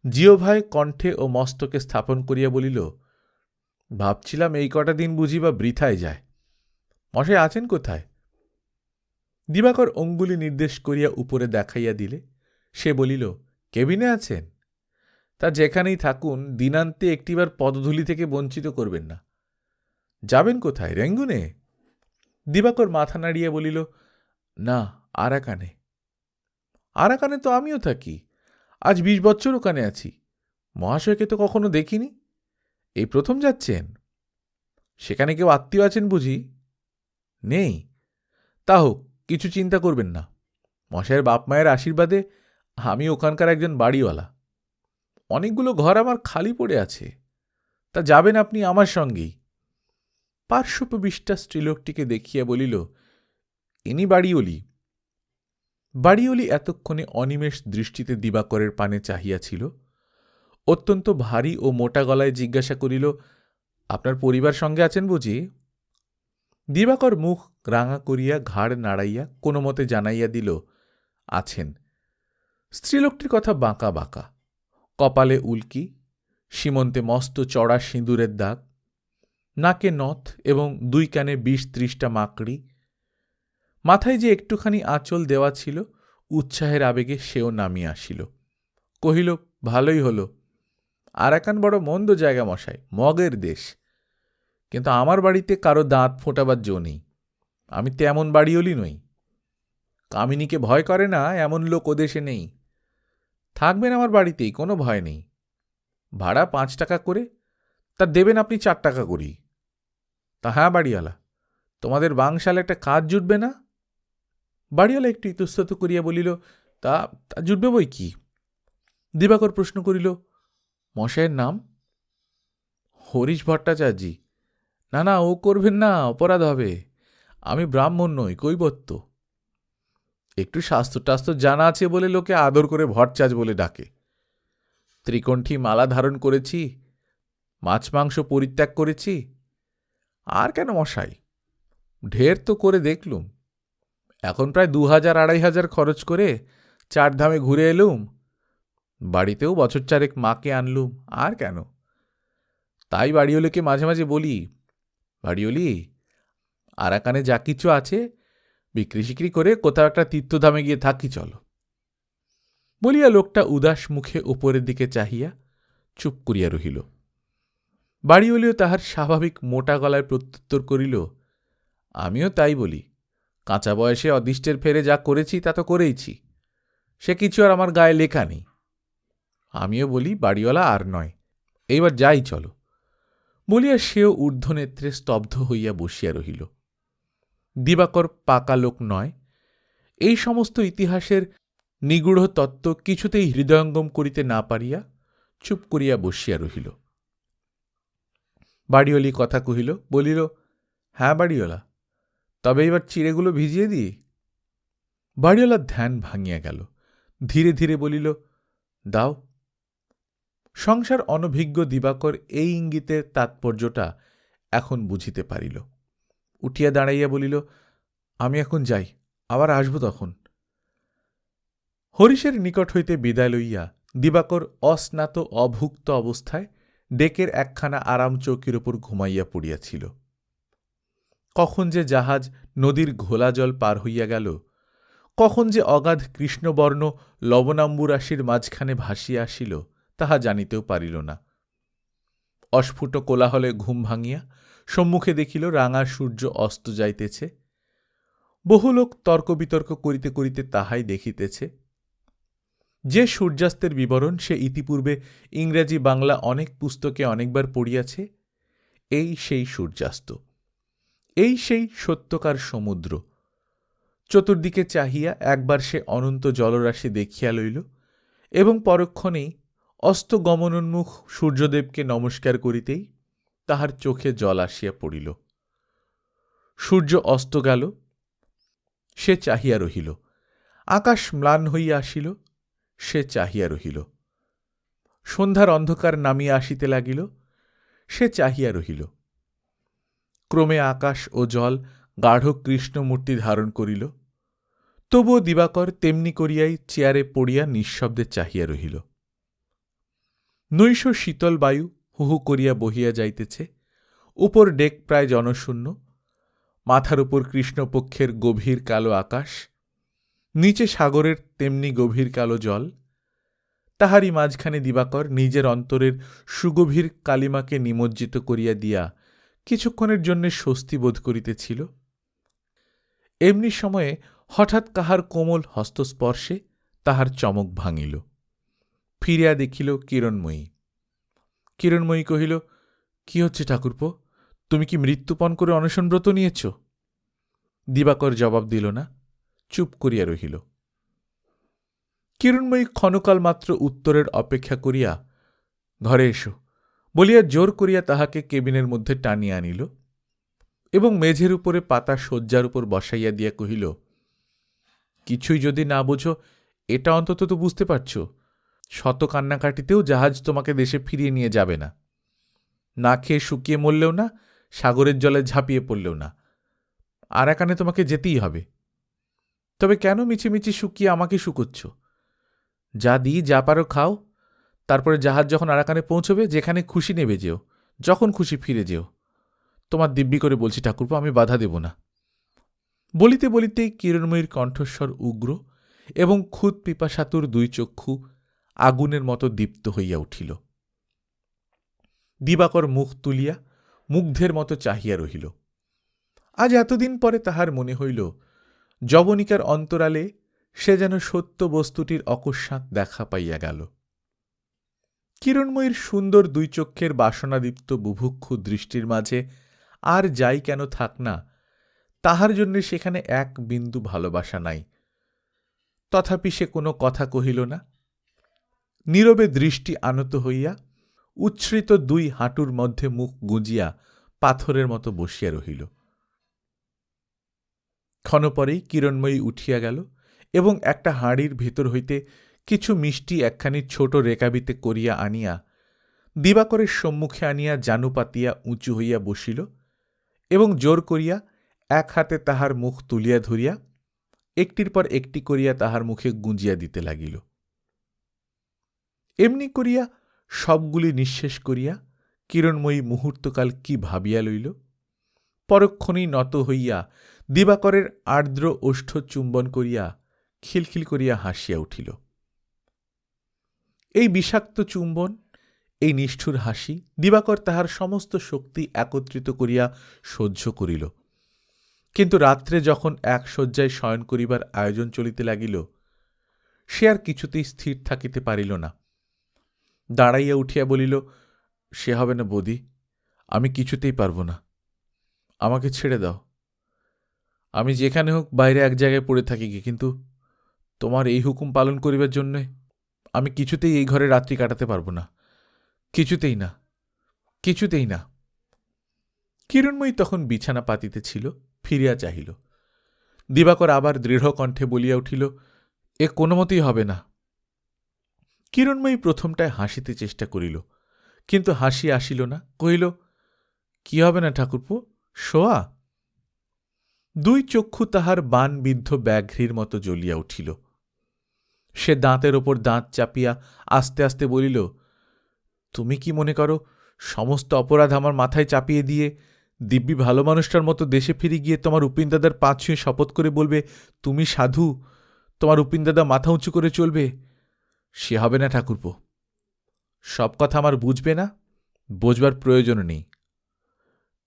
জিহ্বায় কণ্ঠে ও মস্তকে স্থাপন করিয়া বলিল, ভাবছিলাম এই কটা দিন বুঝি বা বৃথায় যায়। মশাই আছেন কোথায়? দিবাকর অঙ্গুলি নির্দেশ করিয়া উপরে দেখাইয়া দিলে সে বলিল, কেবিনে আছেন? তা যেখানেই থাকুন, দিনান্তে একটিবার পদধূলি থেকে বঞ্চিত করবেন না। যাবেন কোথায়, রেঙ্গুনে? দিবাকর মাথা নাড়িয়া বলিল, না, আরাকানে। আরাকানে তো আমিও থাকি, আজ 20 বছর ওখানে আছি। মহাশয়কে তো কখনো দেখিনি, এই প্রথম যাচ্ছেন? সেখানে কেউ আত্মীয় আছেন বুঝি? নেই? তা হোক, কিছু চিন্তা করবেন না। মশাইয়ের বাপ মায়ের আশীর্বাদে আমি ওখানকার একজন বাড়িওয়ালা। অনেকগুলো ঘর আমার খালি পড়ে আছে, তা যাবেন আপনি আমার সঙ্গেই। পার্শ্বপ্রবিষ্টা স্ত্রীলোকটিকে দেখিয়া বলিল, ইনি বাড়িওলি। বাড়িওলি এতক্ষণে অনিমেষ দৃষ্টিতে দিবাকরের পানে চাহিয়াছিল। অত্যন্ত ভারী ও মোটা গলায় জিজ্ঞাসা করিল, আপনার পরিবার সঙ্গে আছেন বুঝি? দিবাকর মুখ রাঙা করিয়া ঘাড় নাড়াইয়া কোনো মতে জানাইয়া দিল, আছেন। স্ত্রীলোকটির কথা বাঁকা বাঁকা, কপালে উল্কি, সীমন্তে মস্ত চড়া সিঁদুরের দাগ, নাকে নথ এবং 2 কানে 20-30টা মাকড়ি। মাথায় যে একটুখানি আঁচল দেওয়া ছিল, উৎসাহের আবেগে সেও নামিয়া আসিল। কহিল, ভালোই হল। আরাকান বড় মন্দ জায়গা মশাই, মগের দেশ। কিন্তু আমার বাড়িতে কারো দাঁত ফোটাবার জো নেই। আমি তেমন বাড়িওলি নই। কামিনীকে ভয় করে না এমন লোক ও দেশে নেই। থাকবেন আমার বাড়িতেই, কোনো ভয় নেই। ভাড়া 5 টাকা করে, তা দেবেন আপনি 4 টাকা করেই। তা হ্যাঁ বাড়িওয়ালা, তোমাদের বাংশালে একটা কাজ জুটবে না? বাড়িওয়ালা একটু ইতস্তত করিয়া বলিল, তা জুটবে বই কি? দিবাকর প্রশ্ন করিল, মশাইয়ের নাম? হরিশ ভট্টাচার্যি। না না, ও করবেন না, অপরাধ হবে। আমি ব্রাহ্মণ নই, কৈবত্য। একটু শাস্ত্র টাস্ত্র জানা আছে বলে লোকে আদর করে ভট্টাচ বলে ডাকে। ত্রিকণ্ঠী মালা ধারণ করেছি, মাছ মাংস পরিত্যাগ করেছি। আর কেন মশাই, ঢের তো করে দেখলুম। এখন প্রায় 2000-2500 খরচ করে 4 ধামে ঘুরে এলুম। বাড়িতেও বছর 4 মাকে আনলুম। আর কেন? তাই বাড়িওলিকে মাঝে মাঝে বলি, বাড়িওলি, আরাকানে যা কিছু আছে বিক্রি সিক্রি করে কোথাও একটা তীর্থধামে গিয়ে থাকি চলো। বলিয়া লোকটা উদাস মুখে উপরের দিকে চাহিয়া চুপ করিয়া রহিল। বাড়িওলিও তাহার স্বাভাবিক মোটা গলায় প্রত্যুত্তর করিল, আমিও তাই বলি। কাঁচা বয়সে অদৃষ্টের ফেরে যা করেছি তা তো করেইছি, সে কিছু আর আমার গায়ে লেখা নেই। আমিও বলি, বাড়িওয়ালা আর নয়, এইবার যাই চলো। বলিয়া সেও ঊর্ধ্বনেত্রে স্তব্ধ হইয়া বসিয়া রহিল। দিবাকর পাকা লোক নয়, এই সমস্ত ইতিহাসের নিগূঢ় তত্ত্ব কিছুতেই হৃদয়ঙ্গম করিতে না পারিয়া চুপ করিয়া বসিয়া রহিল। বাড়িওয়ালি কথা কহিল, বলিল, হ্যাঁ বাড়িওয়ালা, তবে এবার চিড়েগুলো ভিজিয়ে দিই। বাড়িওয়ালার ধ্যান ভাঙিয়া গেল, ধীরে ধীরে বলিল, দাও। সংসার অনভিজ্ঞ দিবাকর এই ইঙ্গিতের তাৎপর্যটা এখন বুঝিতে পারিল। উঠিয়া দাঁড়াইয়া বলিল, আমি এখন যাই, আবার আসব তখন। হরিশের নিকট হইতে বিদায় লইয়া দিবাকর অস্নাত অভুক্ত অবস্থায় ডেকের একখানা আরাম চৌকির উপর ঘুমাইয়া পড়িয়াছিল। কখন যে জাহাজ নদীর ঘোলা জল পার হইয়া গেল, কখন যে অগাধ কৃষ্ণবর্ণ লবণাম্বুরাশির মাঝখানে ভাসিয়া আসিল, তাহা জানিতেও পারিল না। অস্ফুট কোলাহলে ঘুম ভাঙিয়া সম্মুখে দেখিল রাঙা সূর্য অস্ত যাইতেছে। বহু লোক তর্ক বিতর্ক করিতে করিতে তাহাই দেখিতেছে। যে সূর্যাস্তের বিবরণ সে ইতিপূর্বে ইংরেজি বাংলা অনেক পুস্তকে অনেকবার পড়িয়াছে, এই সেই সূর্যাস্ত, এই সেই সত্যকার সমুদ্র। চতুর্দিকে চাহিয়া একবার সে অনন্ত জলরাশি দেখিয়া লইল এবং পরক্ষণেই অস্তগমনোন্মুখ সূর্যদেবকে নমস্কার করিতেই তাহার চোখে জল আসিয়া পড়িল। সূর্য অস্ত গেল, সে চাহিয়া রহিল। আকাশ ম্লান হইয়া আসিল, সে চাহিয়া রহিল। সন্ধ্যার অন্ধকার নামিয়া আসিতে লাগিল, সে চাহিয়া রহিল। ক্রমে আকাশ ও জল গাঢ় কৃষ্ণমূর্তি ধারণ করিল। তবুও দিবাকর তেমনি করিয়াই চেয়ারে পড়িয়া নিঃশব্দে চাহিয়া রহিল। নৈশ শীতল বায়ু হু হু করিয়া বহিয়া যাইতেছে। উপর ডেক প্রায় জনশূন্য। মাথার উপর কৃষ্ণপক্ষের গভীর কালো আকাশ, নিচে সাগরের তেমনি গভীর কালো জল। তাহারই মাঝখানে দিবাকর নিজের অন্তরের সুগভীর কালিমাকে নিমজ্জিত করিয়া দিয়া কিছুক্ষণের জন্য স্বস্তি বোধ করিতেছিল। এমনি সময়ে হঠাৎ কাহার কোমল হস্তস্পর্শে তাহার চমক ভাঙিল। ফিরিয়া দেখিল কিরণময়ী। কিরণময়ী কহিল, কি হচ্ছে ঠাকুরপো, তুমি কি মৃত্যুপণ করে অনশনব্রত নিয়েছ? দিবাকর জবাব দিল না, চুপ করিয়া রহিল। কিরণময়ী ক্ষণকাল মাত্র উত্তরের অপেক্ষা করিয়া ঘরে এসো বলিয়া জোর করিয়া তাহাকে কেবিনের মধ্যে টানিয়া আনিল এবং মেঝের উপরে পাতা শয্যার উপর বসাইয়া দিয়া কহিল, কিছুই যদি না বোঝো এটা অন্তত তো বুঝতে পারছ, শত কান্নাকাটিতেও জাহাজ তোমাকে দেশে ফিরিয়ে নিয়ে যাবে না। না খেয়ে শুকিয়ে মরলেও না, সাগরের জলে ঝাঁপিয়ে পড়লেও না, আরাকানে তোমাকে যেতেই হবে। তবে কেন মিছিমিছি শুকিয়ে আমাকে শুকোচ্ছ? যা দিই যা পারো খাও, তারপরে জাহাজ যখন আরাকানে পৌঁছবে যেখানে খুশি নেবে যেও, যখন খুশি ফিরে যেও। তোমার দিব্যি করে বলছি ঠাকুরপো, আমি বাধা দেব না। বলিতে বলিতেই কিরণময়ীর কণ্ঠস্বর উগ্র এবং খুদ পিপাসাতুর দুই চক্ষু আগুনের মতো দীপ্ত হইয়া উঠিল। দিবাকর মুখ তুলিয়া মুগ্ধের মতো চাহিয়া রহিল। আজ এতদিন পরে তাহার মনে হইল যবনিকার অন্তরালে সে যেন সত্য বস্তুটির অকস্মাৎ দেখা পাইয়া গেল। কিরণময়ীর সুন্দর দুই চক্ষের বাসনাদীপ্ত বুভুক্ষু দৃষ্টির মাঝে আর যাই কেন থাক না, তাহার জন্য সেখানে এক বিন্দু ভালোবাসা নাই। তথাপি সে কোনো কথা কহিল না। নীরবে দৃষ্টি আনত হইয়া উচ্ছ্রিত দুই হাঁটুর মধ্যে মুখ গুঁজিয়া পাথরের মতো বসিয়া রহিল। ক্ষণপরেই কিরণময়ী উঠিয়া গেল এবং একটা হাঁড়ির ভেতর হইতে কিছু মিষ্টি একখানি ছোট রেকাবিতে করিয়া আনিয়া দিবাকরের সম্মুখে আনিয়া জানু পাতিয়া উঁচু হইয়া বসিল এবং জোর করিয়া এক হাতে তাহার মুখ তুলিয়া ধরিয়া একটির পর একটি করিয়া তাহার মুখে গুঁজিয়া দিতে লাগিল। এমনি করিয়া সবগুলি নিঃশেষ করিয়া কিরণময়ী মুহূর্তকাল কি ভাবিয়া লইল। পরক্ষণেই নত হইয়া দিবাকরের আর্দ্র ওষ্ঠ চুম্বন করিয়া খিলখিল করিয়া হাসিয়া উঠিল। এই বিষাক্ত চুম্বন, এই নিষ্ঠুর হাসি দিবাকর তাহার সমস্ত শক্তি একত্রিত করিয়া সহ্য করিল। কিন্তু রাত্রে যখন এক শয্যায় শয়ন করিবার আয়োজন চলিতে লাগিল, সে আর কিছুতেই স্থির থাকিতে পারিল না। দাঁড়াইয়া উঠিয়া বলিল, সে হবে না বৌদি, আমি কিছুতেই পারব না, আমাকে ছেড়ে দাও। আমি যেখানে হোক বাইরে এক জায়গায় পড়ে থাকি কি, কিন্তু তোমার এই হুকুম পালন করিবার জন্যে আমি কিছুতেই এই ঘরে রাত্রি কাটাতে পারব না, কিছুতেই না, কিছুতেই না। কিরণময়ী তখন বিছানা পাতিতেছিল, ফিরিয়া চাহিল। দিবাকর আবার দৃঢ় কণ্ঠে বলিয়া উঠিল, এ কোনো মতেই হবে না। কিরণময়ী প্রথমটায় হাসিতে চেষ্টা করিল, কিন্তু হাসি আসিল না। কহিল, কি হবে না ঠাকুরপো, শোয়া? দুই চক্ষু তাহার বানবিদ্ধ ব্যাঘ্রীর মতো জ্বলিয়া উঠিল। সে দাঁতের ওপর দাঁত চাপিয়া আস্তে আস্তে বলিল, তুমি কি মনে করো সমস্ত অপরাধ আমার মাথায় চাপিয়ে দিয়ে দিব্যি ভালো মানুষটার মতো দেশে ফিরে গিয়ে তোমার উপিনদাদার পা ছুঁয়ে শপথ করে বলবে তুমি সাধু, তোমার উপিনদাদা মাথা উঁচু করে চলবে? সে হবে না ঠাকুরপো। সব কথা আমার বুঝবে না, বোঝবার প্রয়োজনও নেই।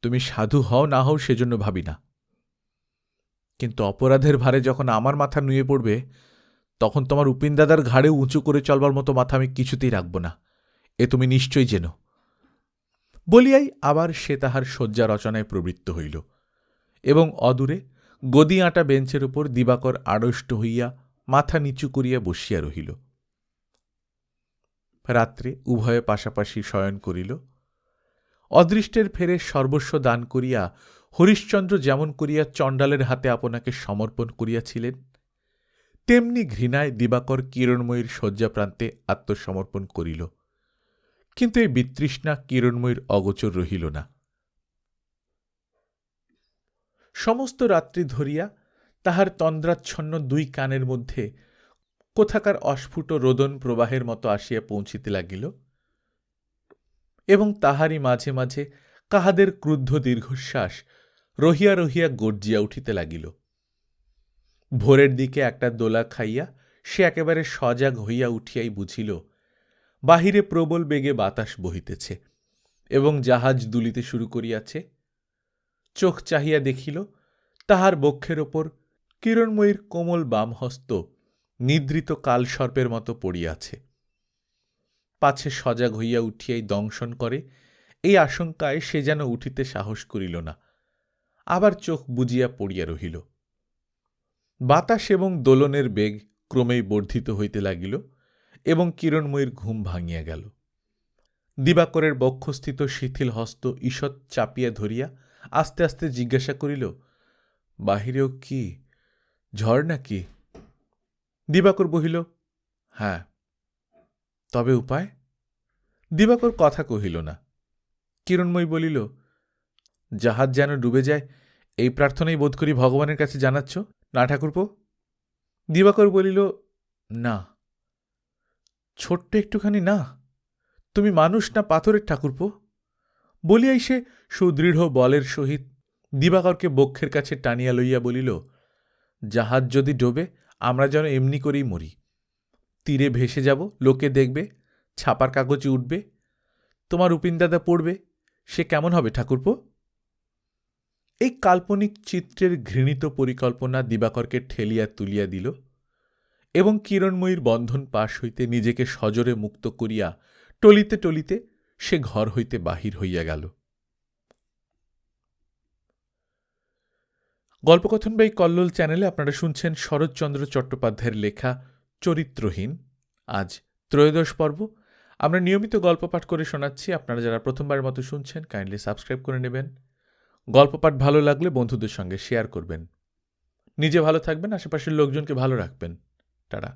তুমি সাধু হও না হও সেজন্য ভাবি না, কিন্তু অপরাধের ভারে যখন আমার মাথা নুয়ে পড়বে, তখন তোমার উপিনদাদার ঘাড়ে উঁচু করে চলবার মতো মাথা আমি কিছুতেই রাখব না, এ তুমি নিশ্চয়ই জেনো। বলিয়াই আবার সে তাহার শয্যা রচনায় প্রবৃত্ত হইল এবং অদূরে গদি আঁটা বেঞ্চের উপর দিবাকর আড়ষ্ট হইয়া মাথা নিচু করিয়া বসিয়া রহিল। রাত্রে উভয়ে পাশাপাশি শয়ন করিল। অদৃষ্টের ফেরে সর্বস্ব দান করিয়া হরিশ্চন্দ্র যেমন করিয়া চণ্ডালের হাতে আপনাকে সমর্পণ করিয়াছিলেন, তেমনি ঘৃণায় দিবাকর কিরণময়ীর শয্যাপ্রান্তে আত্মসমর্পণ করিল। কিন্তু এই বিতৃষ্ণা কিরণময়ীর অগোচর রহিল না। সমস্ত রাত্রি ধরিয়া তাহার তন্দ্রাচ্ছন্ন দুই কানের মধ্যে কোথাকার অস্ফুট রোদন প্রবাহের মতো আসিয়া পৌঁছিতে লাগিল এবং তাহারই মাঝে মাঝে কাহাদের ক্রুদ্ধ দীর্ঘশ্বাস রহিয়া রহিয়া গর্জিয়া উঠিতে লাগিল। ভোরের দিকে একটা দোলা খাইয়া সে একেবারে সজাগ হইয়া উঠিয়াই বুঝিল বাহিরে প্রবল বেগে বাতাস বহিতেছে এবং জাহাজ দুলিতে শুরু করিয়াছে। চোখ চাহিয়া দেখিল তাহার বক্ষের ওপর কিরণময়ীর কোমল বামহস্ত নিদ্রিত কালসর্পের মতো পড়িয়াছে। পাছে সজাগ হইয়া উঠিয়াই দংশন করে এই আশঙ্কায় সে যেন উঠিতে সাহস করিল না, আবার চোখ বুজিয়া পড়িয়া রহিল। বাতাস এবং দোলনের বেগ ক্রমেই বর্ধিত হইতে লাগিল এবং কিরণময়ীর ঘুম ভাঙিয়া গেল। দিবাকরের বক্ষস্থিত শিথিল হস্ত ঈষৎ চাপিয়া ধরিয়া আস্তে আস্তে জিজ্ঞাসা করিল, বাহিরেও কি ঝড় নাকি? দিবাকর বহিল, হ্যাঁ। তবে উপায়? দিবাকর কথা কহিল না। কিরণময়ী বলিল, জাহাজ যেন ডুবে যায় এই প্রার্থনাই বোধ করি ভগবানের কাছে জানাচ্ছ না ঠাকুরপো? দিবাকর বলিল, না। ছোট্ট একটুখানি না? তুমি মানুষ না পাথরের ঠাকুরপো? বলিয়াই সে সুদৃঢ় বলের সহিত দিবাকরকে বক্ষের কাছে টানিয়া লইয়া বলিল, জাহাজ যদি ডোবে আমরা যেন এমনি করেই মরি। তীরে ভেসে যাব, লোকে দেখবে, ছাপার কাগজে উঠবে, তোমার উপিনদাদা পড়বে, সে কেমন হবে ঠাকুরপো? এই কাল্পনিক চিত্রের ঘৃণিত পরিকল্পনা দিবাকরকে ঠেলিয়া তুলিয়া দিল এবং কিরণময়ীর বন্ধন পাশ হইতে নিজেকে সজোরে মুক্ত করিয়া টলিতে টলিতে সে ঘর হইতে বাহির হইয়া গেল। গল্পকথন বাই কল্লোল চ্যানেলে আপনারা শুনছেন শরৎচন্দ্র চট্টোপাধ্যায়ের লেখা চরিত্রহীন। আজ 13 পর্ব। আমরা নিয়মিত গল্প পাঠ করে শোনাচ্ছি। আপনারা যারা প্রথমবারের মতো শুনছেন কাইন্ডলি সাবস্ক্রাইব করে নেবেন। গল্প পাঠ ভালো লাগলে বন্ধুদের সঙ্গে শেয়ার করবেন। নিজে ভালো থাকবেন, আশেপাশের লোকজনকে ভালো রাখবেন। টাটা।